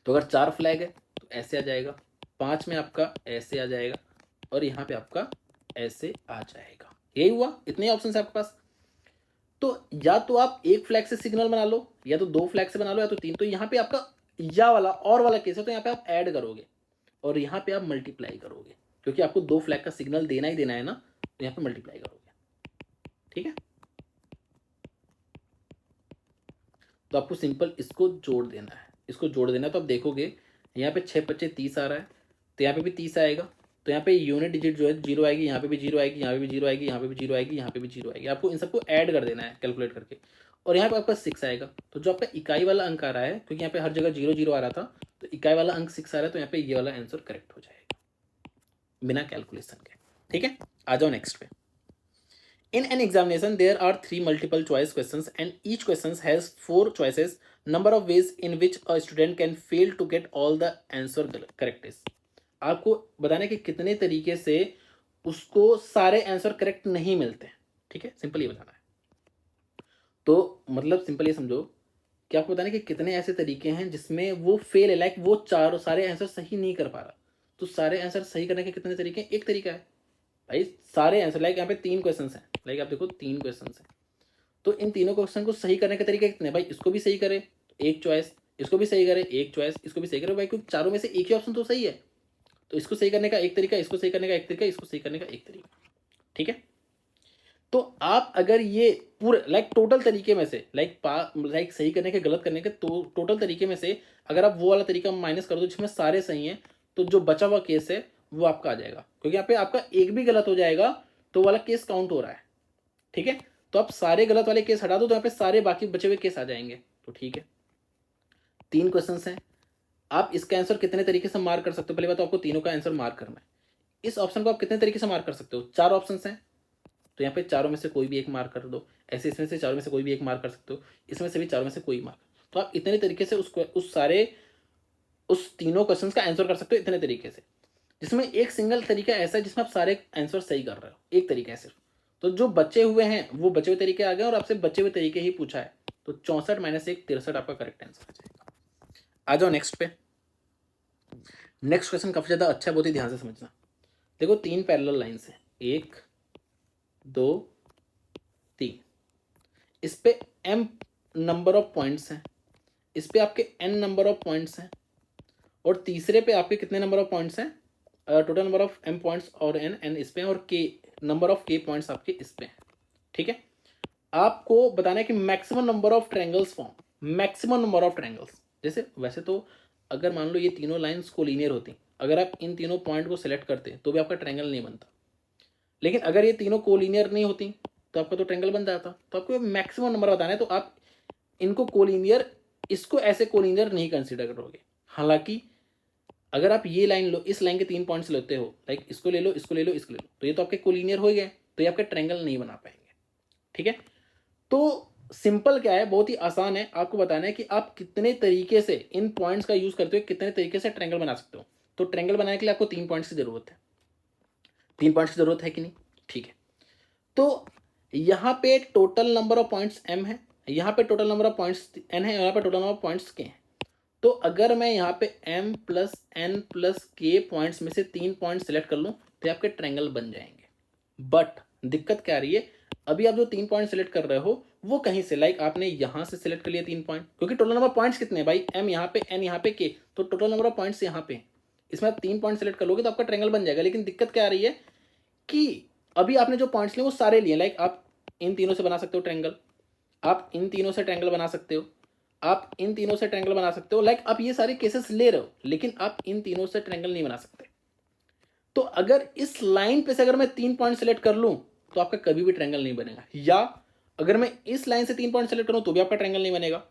Speaker 1: तो अगर 4 फ्लैग है तो ऐसे आ जाएगा, 5 में आपका ऐसे आ जाएगा, और यहाँ पे आपका ऐसे आ जाएगा। यही हुआ, इतने ऑप्शन है आपके पास। तो या तो आप एक फ्लैग से सिग्नल बना लो, या तो 2 फ्लैग से बना लो, या तो 3। तो यहाँ पे आपका या वाला और वाला केस है, तो यहाँ पे आप ऐड करोगे और यहाँ पे आप मल्टीप्लाई करोगे, क्योंकि आपको 2 फ्लैग का सिग्नल देना ही देना है ना, तो यहाँ पे मल्टीप्लाई करोगे। ठीक है, तो आपको सिंपल इसको जोड़ देना है, इसको जोड़ देना है। तो आप देखोगे यहाँ पे 6 25 30 आ रहा है, तो यहाँ पे भी 30 आएगा। तो यहाँ पे यूनिट डिजिट जो है 0 आएगी, यहाँ पे भी 0 आएगी, यहाँ पे भी 0 आएगी, यहाँ पे भी 0 आएगी, यहाँ पे भी 0 आएगी। आपको इन सबको ऐड कर देना है कैलकुलेट करके, और यहाँ पे आपका 6 आएगा। तो जो आपका इकाई वाला अंक आ रहा है, क्योंकि यहाँ पे हर जगह 0 0 आ रहा था, तो इकाई वाला अंक 6 आ रहा है, तो यहाँ पे ये वाला आंसर करेक्ट हो जाएगा बिना कैलकुलेशन के। ठीक है, आ जाओ नेक्स्ट पे। In an examination, there are 3 multiple choice questions and each question has 4 choices. Number of ways in which a student can fail to get all the answer correct is। आपको बताना है कि कितने तरीके से उसको सारे आंसर करेक्ट नहीं मिलते हैं। ठीक है, सिंपल ये बताना है। तो मतलब सिंपल ये समझो कि आपको बताना है कि कितने ऐसे तरीके हैं जिसमें वो फेल है, लाइक वो चारों सारे आंसर सही नहीं कर पा रहा। तो सारे आंसर सही करने के कितने तरीके हैं? एक तरीका है। भाई सारे आंसर, लाइक यहाँ पे 3 क्वेश्चन हैं, लाइक आप देखो 3 क्वेश्चन हैं, तो इन तीनों क्वेश्चन को सही करने के तरीके कितने, भाई इसको भी सही करे एक चॉइस, इसको भी सही करे एक चॉइस, इसको भी सही करे भाई, क्योंकि चारों में से एक ही ऑप्शन तो सही है, तो इसको सही करने का एक तरीका, इसको सही करने का एक तरीका, इसको सही करने का एक तरीका, ठीक है। तो आप अगर ये पूरे लाइक टोटल तरीके में से लाइक सही करने के गलत करने के तो टोटल तरीके में से अगर आप वो वाला तरीका माइनस कर दो जिसमें सारे सही हैं, तो जो बचा हुआ केस है वो आपका आ जाएगा, क्योंकि यहाँ पे आपका एक भी गलत हो जाएगा तो वाला केस काउंट हो रहा है, ठीक है। तो आप सारे गलत वाले केस हटा दो तो यहाँ पे सारे बाकी बचे हुए केस आ जाएंगे, तो ठीक है। 3 क्वेश्चन हैं, आप इसका आंसर कितने तरीके से मार्क कर सकते हो, पहले बात तो आपको तीनों का आंसर मार्क करना है। इस ऑप्शन को आप कितने तरीके से मार्क कर सकते हो, 4 ऑप्शन हैं, तो यहाँ पे चारों में से कोई भी एक मार्क कर दो, ऐसे इसमें से चारों में से कोई भी एक मार्क कर सकते हो, इसमें से भी चारों में से कोई मार्क, तो आप इतने तरीके से उस तीनों क्वेश्चन का आंसर कर सकते हो इतने तरीके से, जिसमें एक सिंगल तरीका ऐसा है जिसमें आप सारे आंसर सही कर रहे हो, एक तरीका है सिर्फ, तो जो बचे हुए हैं वो बचे हुए तरीके आ गए और आपसे बचे हुए तरीके ही पूछा है, तो 64 - 1 63 आपका करेक्ट आंसर आ जाएगा। आ जाओ नेक्स्ट पे। नेक्स्ट क्वेश्चन काफी ज्यादा अच्छा है, बहुत ही ध्यान से समझना। देखो 3 पैरेलल लाइंस है, 1 2 3, इस पे m नंबर ऑफ पॉइंट्स हैं, इस पे आपके n नंबर ऑफ पॉइंट्स हैं, और तीसरे पे आपके कितने नंबर ऑफ पॉइंट्स हैं, total number of m points और n इस पे हैं, और k number of k points आपके इस पे हैं, ठीक है। आपको बताना है कि maximum number of triangles form, maximum number of triangles, जैसे वैसे तो अगर मान लो ये तीनों लाइंस कोलिनियर होती, अगर आप इन तीनों पॉइंट को सिलेक्ट करते तो भी आपका ट्रायंगल नहीं बनता, लेकिन अगर ये तीनों कोलिनियर नहीं होती तो आपका तो ट्रायंगल बन जाता। तो आपको मैक्सिमम नंबर बताना है, तो आप इनको कोलिनियर, इसको ऐसे कोलिनियर नहीं कंसीडर करोगे। हालांकि अगर आप ये लाइन लो, इस लाइन के 3 पॉइंट्स लेते हो, लाइक इसको ले लो, इसको ले लो, इसको ले लो, तो ये तो आपके कोलिनियर हो गए, तो ये आपके ट्रायंगल नहीं बना पाएंगे, ठीक है। तो सिंपल क्या है, बहुत ही आसान है, आपको बताना है कि आप कितने तरीके से इन पॉइंट्स का यूज करते हुए कितने तरीके से ट्रायंगल बना सकते हो। तो ट्रायंगल बनाने के लिए आपको 3 पॉइंट्स की जरूरत है, 3 पॉइंट्स की जरूरत है कि नहीं, ठीक है। तो यहाँ पे total number of points m है, यहाँ पे total number of points n है, यहाँ पे total number of points k हैं। तो अगर मैं यहाँ पे m + n + k पॉइंट्स में से 3 पॉइंट सेलेक्ट कर लूँ तो आपके ट्रायंगल बन जाएंगे। बट दिक्कत क्या आ रही है, अभी आप जो 3 पॉइंट सेलेक्ट कर रहे हो वो कहीं से, लाइक आपने यहाँ से सिलेक्ट कर लिया 3 पॉइंट, क्योंकि टोटल नंबर पॉइंट्स कितने हैं भाई, m यहाँ पे, n यहाँ पे, k, तो टोटल नंबर ऑफ पॉइंट्स यहाँ पे, इसमें आप 3 पॉइंट सेलेक्ट कर लोगे तो आपका ट्रायंगल बन जाएगा। लेकिन दिक्कत क्या आ रही है कि अभी आपने जो पॉइंट्स लिए वो सारे लिए, लाइक आप इन तीनों से बना सकते हो ट्रायंगल, आप इन तीनों से ट्रायंगल बना सकते हो, आप इन तीनों से ट्रायंगल बना सकते हो, लाइक आप ये सारे केसेस ले रहे हो, लेकिन आप इन तीनों से ट्रायंगल नहीं बना सकते। तो अगर इस लाइन पे से अगर मैं 3 पॉइंट सेलेक्ट कर लूं तो आपका कभी भी ट्रायंगल नहीं बनेगा, या अगर मैं इस लाइन से 3 पॉइंट सेलेक्ट करूं तो भी आपका ट्रायंगल नहीं बनेगा,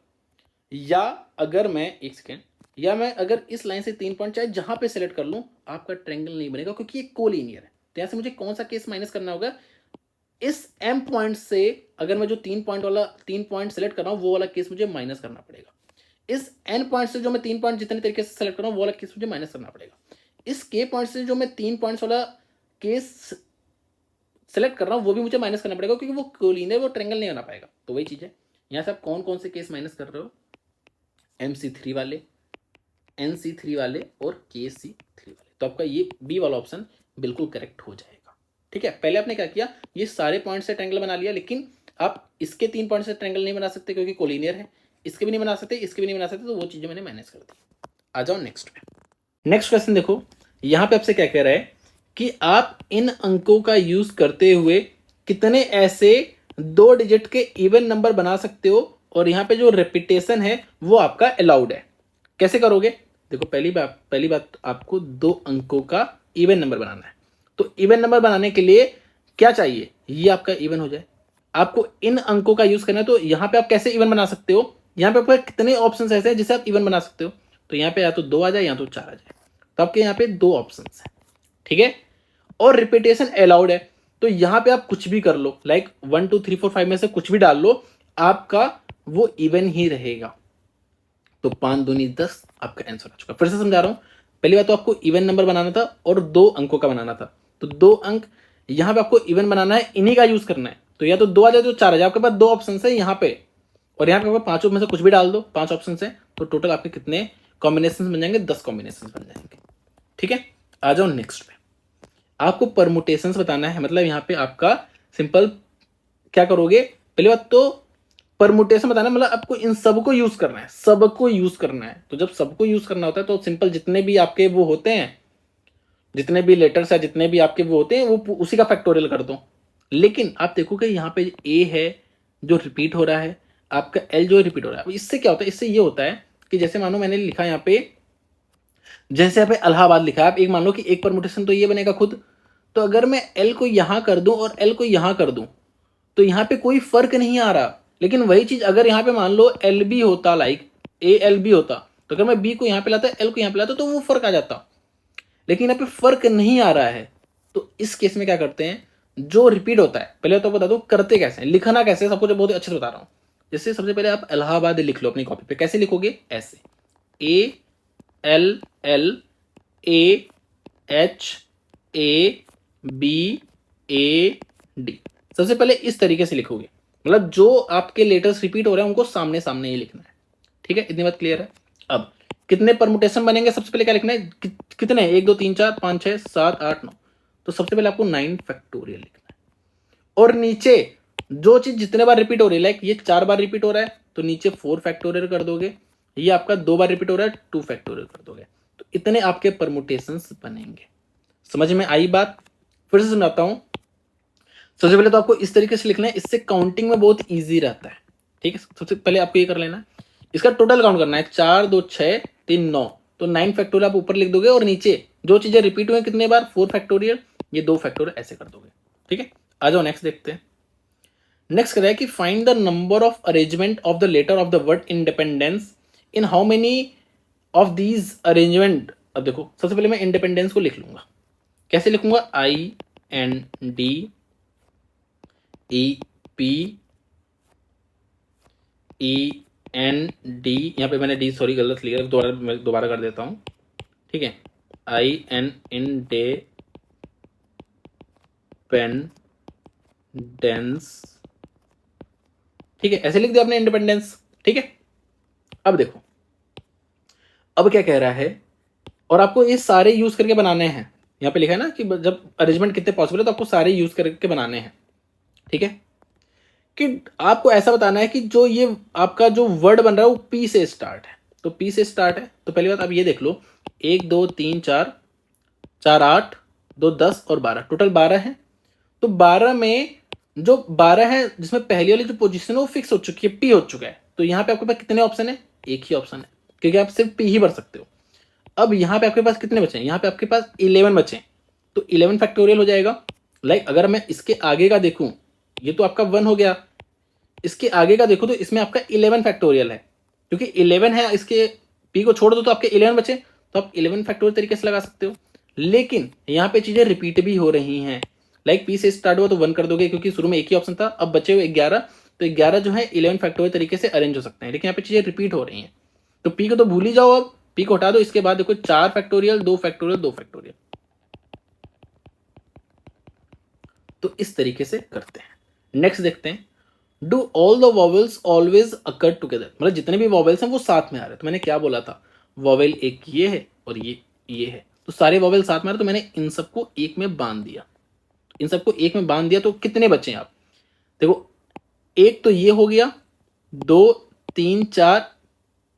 Speaker 1: या अगर मैं एक सेकेंड, या मैं अगर इस लाइन से 3 पॉइंट चाहे जहां पे सेलेक्ट कर लूं आपका ट्रायंगल नहीं बनेगा, क्योंकि ये कोलिनियर है। तो यहां से मुझे कौन सा केस माइनस करना होगा, इस m पॉइंट से अगर मैं जो 3 पॉइंट सेलेक्ट कर रहा हूं वो वाला केस मुझे माइनस करना पड़ेगा, इस n पॉइंट से जो मैं 3 पॉइंट जितने तरीके से सेलेक्ट कर रहा हूं वो वाला केस मुझे माइनस करना पड़ेगा, इस k पॉइंट से जो मैं 3 पॉइंट्स वाला केस सेलेक्ट कर रहा हूं वो भी मुझे माइनस करना पड़ेगा, क्योंकि वो कोलिनियर, वो ट्रायंगल नहीं बना पाएगा। तो वही चीज है, यहां से आप कौन कौन से केस माइनस कर रहे हो, MC3 वाले, NC3 वाले और KC3 वाले, तो आपका ये बी वाला ऑप्शन बिल्कुल करेक्ट हो जाएगा, ठीक है। पहले आपने क्या किया, ये सारे पॉइंट से ट्रायंगल बना लिया, लेकिन आप इसके 3 पॉइंट से ट्रायंगल नहीं बना सकते क्योंकि कोलिनियर है, इसके भी नहीं बना सकते, इसके भी नहीं बना सकते, तो वो चीजें मैंने माइनस कर दी। आ जाओ नेक्स्ट पे। नेक्स्ट क्वेश्चन देखो, यहाँ पे आपसे क्या कह रहा है कि आप इन अंकों का यूज करते हुए कितने ऐसे 2 डिजिट के इवन नंबर बना सकते हो, और यहाँ पे जो रिपीटेशन है वो आपका अलाउड है। कैसे करोगे, देखो पहली बात आपको 2 अंकों का इवन नंबर बनाना है। तो इवन नंबर बनाने के लिए क्या चाहिए, ये आपका इवन हो जाए, आपको इन अंकों का यूज करना है। तो यहाँ पे आप कैसे इवन बना सकते हो, यहाँ पे आपके कितने ऑप्शन ऐसे हैं जिसे आप इवन बना सकते हो, तो यहाँ पे या तो 2 आ जाए या तो 4 आ जाए, तो आपके यहाँ पे 2 ऑप्शन है, ठीक है। और रिपीटेशन अलाउड है, तो यहाँ पे आप कुछ भी कर लो, लाइक 1 2 3 4 5 में से कुछ भी डाल लो, आपका वो इवन ही रहेगा। तो 5 दूनी 10 आपका आंसर आ चुका। फिर से समझा रहा हूं, पहली बात तो आपको इवन नंबर बनाना था और 2 अंकों का बनाना था, तो 2 अंक यहां पे आपको इवन बनाना है, इन्हीं का यूज करना है। तो या तो 2 आ जाए तो 4 आ जाए, आपके पास 2 ऑप्शन है यहाँ पे, और यहाँ पे 5 में से कुछ भी डाल दो, 5 ऑप्शन है, तो टोटल आपके कितने कॉम्बिनेशन बन जाएंगे, 10 कॉम्बिनेशन बन जाएंगे, ठीक है। आ जाओ नेक्स्ट पे। आपको परमुटेशंस बताना है, मतलब यहाँ पे आपका सिंपल क्या करोगे, पहली बात तो परमुटेशन बताना मतलब आपको इन सबको यूज करना है, सबको यूज करना है। तो जब सबको यूज करना होता है तो सिंपल जितने भी आपके वो होते हैं, जितने भी लेटर्स है, जितने भी आपके वो होते हैं, वो उसी का फैक्टोरियल कर दो। लेकिन आप देखोगे यहाँ पे ए है जो रिपीट हो रहा है, आपका एल जो रिपीट हो रहा है। इससे क्या होता है, इससे ये होता है कि जैसे मानो मैंने लिखा यहाँ पे, जैसे यहाँ पे इलाहाबाद लिखा है, आप एक मान लो कि एक परमुटेशन तो ये बनेगा खुद। तो अगर मैं एल को यहां कर दूं और एल को यहां कर दूं तो यहाँ पे कोई फर्क नहीं आ रहा। लेकिन वही चीज अगर यहाँ पे मान लो एल बी होता, लाइक ए एल बी होता, तो अगर मैं बी को यहाँ पे लाता, एल को यहाँ पे लाता, तो वो फर्क आ जाता। लेकिन यहाँ पे फर्क नहीं आ रहा है। तो इस केस में क्या करते हैं, जो रिपीट होता है, पहले तो बता दो करते कैसे हैं, लिखना कैसे है, सबको जो बहुत अच्छे से बता रहा हूं। जैसे सबसे पहले आप इलाहाबाद लिख लो अपनी कॉपी पे। कैसे लिखोगे, ऐसे A L L A H A B A D, सबसे पहले इस तरीके से लिखोगे। मतलब जो आपके लेटर्स रिपीट हो रहे हैं उनको सामने सामने ही लिखना है। ठीक है, इतनी बात क्लियर है। अब कितने परमुटेशन बनेंगे, सबसे पहले क्या लिखना है, कितने, 1 2 3 4 5 6 7 8 9। तो सबसे पहले आपको 9 फैक्टोरियल लिखना है। और नीचे जो चीज जितने बार रिपीट हो रही है, लाइक ये 4 बार रिपीट हो रहा है तो नीचे 4 फैक्टोरियल कर दोगे। ये आपका 2 बार रिपीट हो रहा है, 2 फैक्टोरियल कर दोगे। तो इतने आपके परमुटेशंस बनेंगे। समझ में आई बात? फिर से सुनाता हूं। सबसे पहले तो आपको इस तरीके से लिखना है, इससे काउंटिंग में बहुत इजी रहता है। ठीक है, सबसे पहले आपको ये कर लेना है, इसका टोटल काउंट करना है, 4 2 6 3 9। तो 9 फैक्टोरियल आप ऊपर लिख दोगे और नीचे जो चीजें रिपीट हुए कितने बार, 4 फैक्टोरियल, ये 2 फैक्टोरियल ऐसे कर दोगे। ठीक है, आ जाओ नेक्स्ट देखते हैं। नेक्स्ट कर है कि find the number of arrangement of the letter of the word independence in how many of these arrangement. अब देखो सबसे पहले मैं इंडिपेंडेंस को लिख लूंगा। कैसे लिखूंगा, I N D E P E N D, यहाँ पे मैंने डी सॉरी गलत लिखा, दोबारा कर देता हूँ। ठीक है, I N independence. ठीक है, ऐसे लिख दिया आपने इंडिपेंडेंस। ठीक है, अब देखो अब क्या कह रहा है, और आपको ये सारे यूज करके बनाने हैं। यहाँ पे लिखा है ना कि जब अरेंजमेंट कितने पॉसिबल है तो आपको सारे यूज करके बनाने हैं। ठीक है, कि आपको ऐसा बताना है कि जो ये आपका जो वर्ड बन रहा है वो पी से स्टार्ट है। तो पी से स्टार्ट है तो पहली बात आप ये देख लो, 1 2 3 4 4 8 2 10 और 12, टोटल 12 है। तो 12 में जो 12 है जिसमें पहली वाली जो पोजीशन है वो फिक्स हो चुकी है, पी हो चुका है। तो यहाँ पे आपके पास कितने ऑप्शन है, एक ही ऑप्शन है, क्योंकि आप सिर्फ पी ही भर सकते हो। अब यहाँ पे आपके पास कितने बचे हैं, यहाँ पे आपके पास 11 बचे हैं। तो 11 फैक्टोरियल हो जाएगा। लाइक अगर मैं इसके आगे का देखूं, ये तो आपका 1 हो गया, इसके आगे का देखो तो इसमें आपका 11 फैक्टोरियल है, क्योंकि 11 है, इसके पी को छोड़ दो तो आपके 11 बचे, तो आप 11 फैक्टोरियल तरीके से लगा सकते हो। लेकिन यहाँ पे चीजें रिपीट भी हो रही हैं। लाइक पी से स्टार्ट हुआ तो 1 कर दोगे, क्योंकि शुरू में एक ही ऑप्शन था, अब बचे हुए 11, तो 11 जो है 11 फैक्टोरियल तरीके से अरेंज हो सकते हैं। लेकिन यहाँ पे चीजें रिपीट हो रही हैं, तो पी को तो भूल ही जाओ, अब पी को हटा दो। इसके बाद देखो 4 फैक्टोरियल 2 फैक्टोरियल 2 फैक्टोरियल। तो इस तरीके से करते हैं। नेक्स्ट देखते हैं, do all the vowels always occur together, मतलब जितने भी वॉवेल्स हैं वो साथ में आ रहे हैं। तो मैंने क्या बोला था, वॉवेल एक ये है और ये है, तो सारे वॉवेल साथ में आ रहे, तो मैंने इन सबको एक में बांध दिया। इन सबको एक में बांध दिया तो कितने बचे हैं आप देखो, एक तो ये हो गया, 2 3 4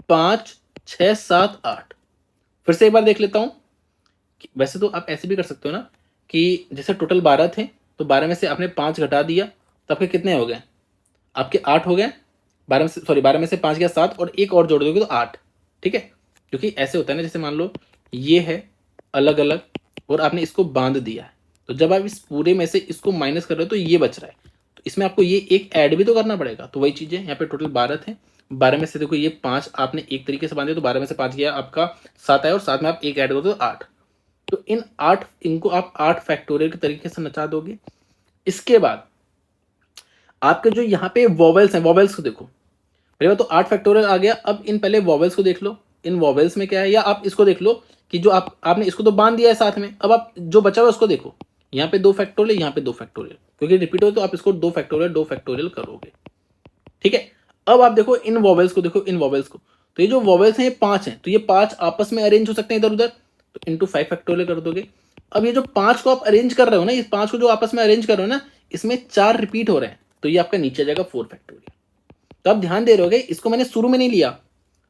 Speaker 1: 5 6 7 8। फिर से एक बार देख लेता हूं। वैसे तो आप ऐसे भी कर सकते हो ना कि जैसे टोटल 12 थे तो 12 में से आपने 5 घटा दिया तो आपके कितने हो गए, आपके 8 हो गए। 12 में से, सॉरी 12 में से 5 गया 7 और एक और जोड़ दोगे तो 8। ठीक है, क्योंकि ऐसे होता है ना, जैसे मान लो ये है अलग अलग और आपने इसको बांध दिया है, तो जब आप इस पूरे में से इसको माइनस कर रहे हो तो ये बच रहा है, तो इसमें आपको ये एक ऐड भी तो करना पड़ेगा। तो वही चीज़ है, यहाँ पे टोटल 12 थे, 12 में से देखो ये 5 आपने एक तरीके से बांधे, तो 12 में से 5 गया आपका 7 आया, और 7 में आप एक ऐड करो तो 8। तो इन 8 इनको आप 8 फैक्टोरियल के तरीके से नचा दोगे। इसके बाद आपके जो यहाँ पे वॉवेल्स हैं, वॉवेल्स को देखो, पहले बात तो 8 फैक्टोरियल आ गया। अब इन पहले वॉवेल्स को देख लो, इन वॉवेल्स में क्या है, या आप इसको देख लो कि जो आपने इसको तो बांध दिया है साथ में, अब आप जो बचा हुआ उसको देखो, यहाँ पे 2 फैक्टोरियल, यहाँ पे 2 फैक्टोरियल, क्योंकि रिपीट हो तो आप इसको 2 फैक्टोरियल करोगे। ठीक है, अब आप देखो इन वॉवेल्स को, देखो इन वॉवेल्स को, तो ये जो वॉवेल्स हैं ये 5 हैं, तो ये 5 आपस में अरेंज हो सकते हैं इधर उधर, तो इंटू 5 फैक्टोरियल कर दोगे। अब ये जो 5 को आप अरेंज कर रहे हो ना, इस 5 को जो आपस में अरेंज कर रहे हो ना, इसमें 4 रिपीट हो रहे हैं, तो ये आपका नीचे आ जाएगा 4 फैक्टोरियल। तो आप ध्यान दे रहे हो, इसको मैंने शुरू में नहीं लिया,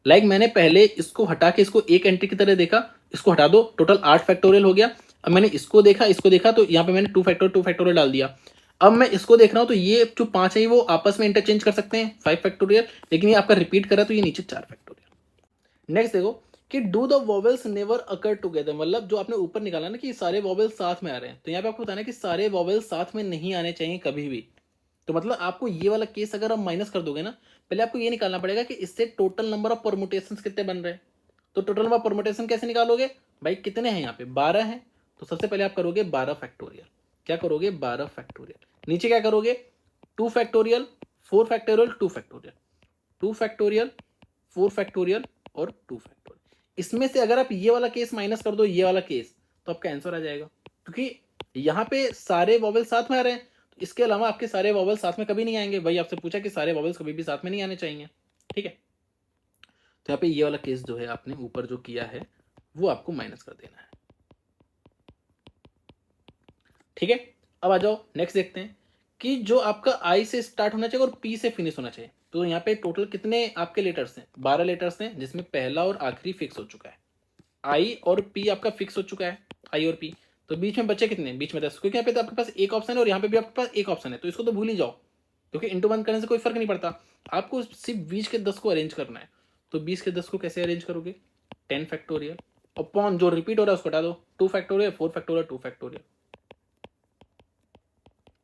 Speaker 1: मैंने पहले इसको हटा के इसको एक एंट्री की तरह देखा, इसको हटा दो, टोटल 8 फैक्टोरियल हो गया। अब मैंने इसको देखा तो यहाँ पे मैंने 2 फैक्टोरियल डाल दिया। अब मैं इसको देख रहा हूँ तो ये जो 5 है वो आपस में इंटरचेंज कर सकते हैं 5 फैक्टोरियल, लेकिन ये आपका रिपीट कर रहा है तो ये नीचे 4 फैक्टोरियल। नेक्स्ट देखो कि do the vowels never occur together, मतलब जो आपने ऊपर निकाला ना कि सारे वॉवेल्स साथ में आ रहे हैं, तो यहाँ पे आपको बताना है कि सारे वॉवेल्स साथ में नहीं आने चाहिए कभी भी। तो मतलब आपको ये वाला केस अगर आप माइनस कर दोगे ना, पहले आपको ये निकालना पड़ेगा कि इससे टोटल नंबर ऑफ परमुटेशंस कितने बन रहे हैं। तो टोटल नंबर ऑफ परमुटेशन कैसे निकालोगे भाई, कितने हैं यहाँ पे 12 हैं, तो सबसे पहले आप करोगे 12 फैक्टोरियल। क्या करोगे 12 फैक्टोरियल, नीचे क्या करोगे 2 factorial 4 factorial 2 factorial 2 factorial 4 factorial और 2 फैक्टोरियल। इसमें से अगर आप ये वाला केस माइनस कर दो ये वाला केस, तो आपका आंसर आ जाएगा, क्योंकि यहाँ पे सारे वॉवेल साथ में आ रहे हैं। इसके अलावा आपके सारे वॉवेल्स साथ में कभी नहीं आएंगे, भाई आपसे पूछा कि सारे वॉवेल्स कभी भी साथ में नहीं आने चाहिए, ठीक है। तो यहाँ पे ये वाला केस जो है आपने ऊपर जो किया है वो आपको माइनस कर देना है, ठीक है। अब आ जाओ नेक्स्ट देखते हैं कि जो आपका आई से स्टार्ट होना चाहिए और पी से फिनिश होना चाहिए। तो यहाँ पे टोटल कितने आपके लेटर्स हैं 12 लेटर्स हैं, जिसमें पहला और आखिरी फिक्स हो चुका है। आई और पी आपका फिक्स हो चुका है, आई और पी। तो बीच में बचे कितने, बीच में 10, क्योंकि यहाँ पे तो आपके पास एक ऑप्शन है और यहाँ पे भी आपके पास एक ऑप्शन है, तो इसको तो भूल ही जाओ, क्योंकि इंटू 1 करने से कोई फर्क नहीं पड़ता। आपको सिर्फ 20 के 10 को अरेंज करना है। तो 20 के 10 को कैसे अरेंज करोगे 10 फैक्टोरियल अपॉन जो रिपीट हो रहा है उसको हटा दो 2 फैक्टोरियल 4 फैक्टोरियल 2 फैक्टोरियल।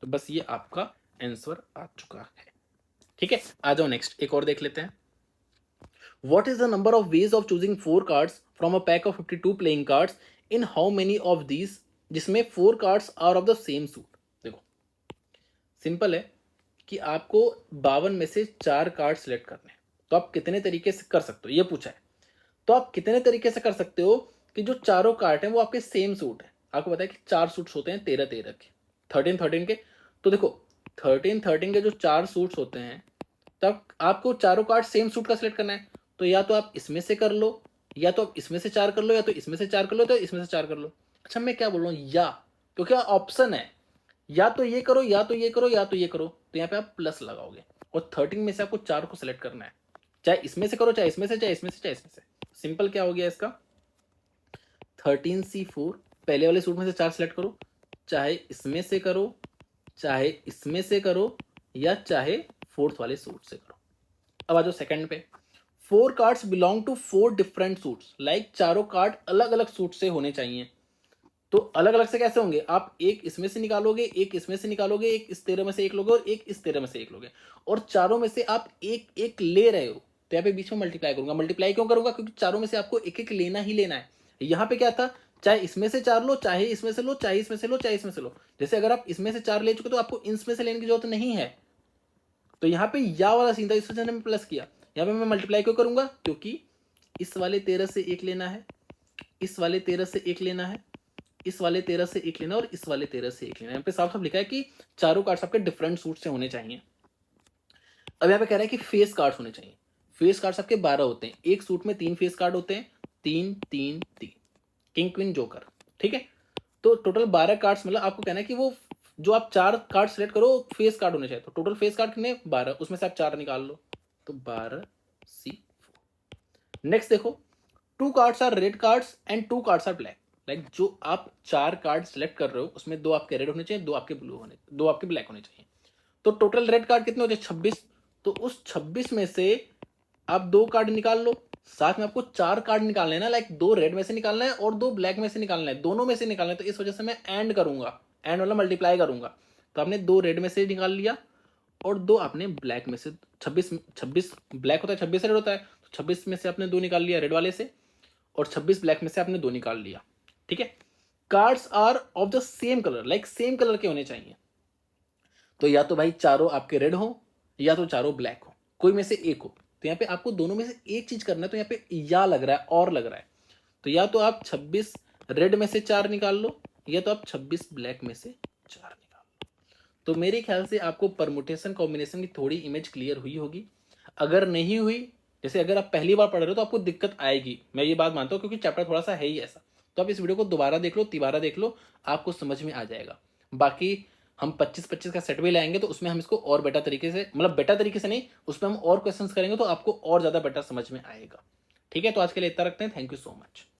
Speaker 1: तो बस ये आपका आंसर आ चुका है, ठीक है। आ जाओ नेक्स्ट एक और देख लेते हैं। What is the number of ways of choosing 4 cards from a pack of 52 playing cards? In how many of these, जिसमें 4 cards are of the same suit? देखो सिंपल है कि आपको 52 में से 4 कार्ड सिलेक्ट करने हैं, तो आप कितने तरीके से कर सकते हो ये पूछा है। तो आप कितने तरीके से कर सकते हो कि जो चारों कार्ड हैं वो आपके सेम सूट है। आपको पता है कि 4 सूट्स होते हैं 13 के 13 के। तो देखो 13 के जो 4 सूट्स होते हैं, तब आपको चारों कार्ड सेम सूट का सिलेक्ट करना है। तो या तो आप इसमें से कर लो, या तो आप इसमें से 4 कर लो, या तो इसमें से 4 कर लो, तो इसमें से 4 कर लो। अच्छा मैं क्या बोल रहा हूँ या, क्योंकि ऑप्शन है या तो ये करो या तो ये करो या तो ये करो, तो यहाँ पे आप प्लस लगाओगे और 13 में से आपको 4 को सिलेक्ट करना है। चाहे इसमें से करो, चाहे इसमें से, चाहे इसमें से, चाहे इसमें से। सिंपल क्या हो गया इसका 13C4 पहले वाले सूट में से 4 सिलेक्ट करो, चाहे इसमें से करो, चाहे इसमें से करो, या चाहे फोर्थ वाले सूट से करो। अब आ जाओ सेकंड पे। 4 cards belong to 4 different suits, like चारों कार्ड अलग अलग सूट से होने चाहिए। तो अलग अलग से कैसे होंगे, आप एक इसमें से निकालोगे, एक इसमें से निकालोगे, एक इस 13 में से एक लोगे और एक इस 13 में से एक लोगे, और चारों में से आप एक एक ले रहे हो। तो यहाँ पे बीच में मल्टीप्लाई करूंगा। मल्टीप्लाई क्यों करूंगा, क्योंकि चारों में से आपको एक एक लेना ही लेना है। यहाँ पे क्या था, चाहे इसमें से 4 लो, चाहे इसमें से लो, चाहे इसमें से लो, चाहे इसमें से लो। जैसे अगर आप इसमें से 4 ले चुके तो आपको इसमें से लेने की जरूरत नहीं है। तो यहाँ पे या वाला सीन था, इस वजह से मैं प्लस किया। यहाँ पे मैं मल्टीप्लाई क्यों करूंगा, क्योंकि इस वाले 13 से एक लेना है, इस वाले 13 से एक लेना है, इस वाले 13 से एक लेना और इस वाले 13 से एक लेना। यहाँ पे साफ साफ लिखा है कि चारों कार्ड्स आपके डिफरेंट सूट से होने चाहिए। अब यहाँ पे कह रहा है कि फेस कार्ड्स होने चाहिए। फेस कार्ड्स आपके 12 होते हैं, एक सूट में 3 फेस कार्ड होते हैं, 3 3 3, किंग क्वीन जोकर, ठीक है। तो टोटल 12 कार्ड्स, मतलब आपको कहना है कि वो जो आप 4 कार्ड सिलेक्ट करो फेस कार्ड होने चाहिए। तो टोटल फेस कार्ड कितने 12, उसमें से आप 4 निकाल लो, तो 12C4। नेक्स्ट देखो 2 cards are red cards and 2 cards are black. Like जो आप 4 कार्ड सिलेक्ट कर रहे हो उसमें 2 आपके रेड होने चाहिए, 2 आपके ब्लू होने, 2 आपके ब्लैक होने चाहिए। तो टोटल रेड कार्ड कितने हो जाए 26। तो उस 26 में से आप 2 कार्ड निकाल लो, साथ में आपको 4 कार्ड निकालने हैं ना, लाइक 2 रेड में से निकालना है और 2 ब्लैक में से निकालना है, दोनों में से निकालना है। तो इस वजह से मैं एंड करूंगा, एंड वाला मल्टीप्लाई करूंगा। तो आपने 2 रेड में से निकाल लिया और 2 आपने ब्लैक में से, 26 ब्लैक होता है 26 रेड होता है, तो 26 में से आपने 2 निकाल लिया रेड वाले से और 26 ब्लैक में से आपने 2 निकाल लिया, ठीक है। Cards are of the same colour, like same colour के होने चाहिए। तो या तो भाई चारों आपके रेड हो या तो चारों ब्लैक हो, कोई में से एक हो। तो यहाँ पे आपको दोनों में से एक चीज करना है। तो यहाँ पे या लग रहा है और लग रहा है, तो या तो आप 26 रेड में से 4 निकाल लो, या तो आप 26 ब्लैक में से 4 निकाल लो। तो मेरे ख्याल से आपको परमुटेशन कॉम्बिनेशन की थोड़ी इमेज क्लियर हुई होगी। अगर नहीं हुई, जैसे अगर आप पहली बार पढ़ रहे हो तो आपको दिक्कत आएगी, मैं ये बात मानता हूँ, क्योंकि चैप्टर थोड़ा सा है ही ऐसा। तो आप इस वीडियो को दोबारा देख लो, तिबारा देख लो, आपको समझ में आ जाएगा। बाकी हम 25-25 का सेट भी लाएंगे तो उसमें हम इसको और बेटर तरीके से, मतलब बेटर तरीके से नहीं, उसमें हम और क्वेश्चंस करेंगे तो आपको और ज़्यादा बेटर समझ में आएगा। ठीक है, तो आज के लिए इतना रखते हैं। Thank you so much.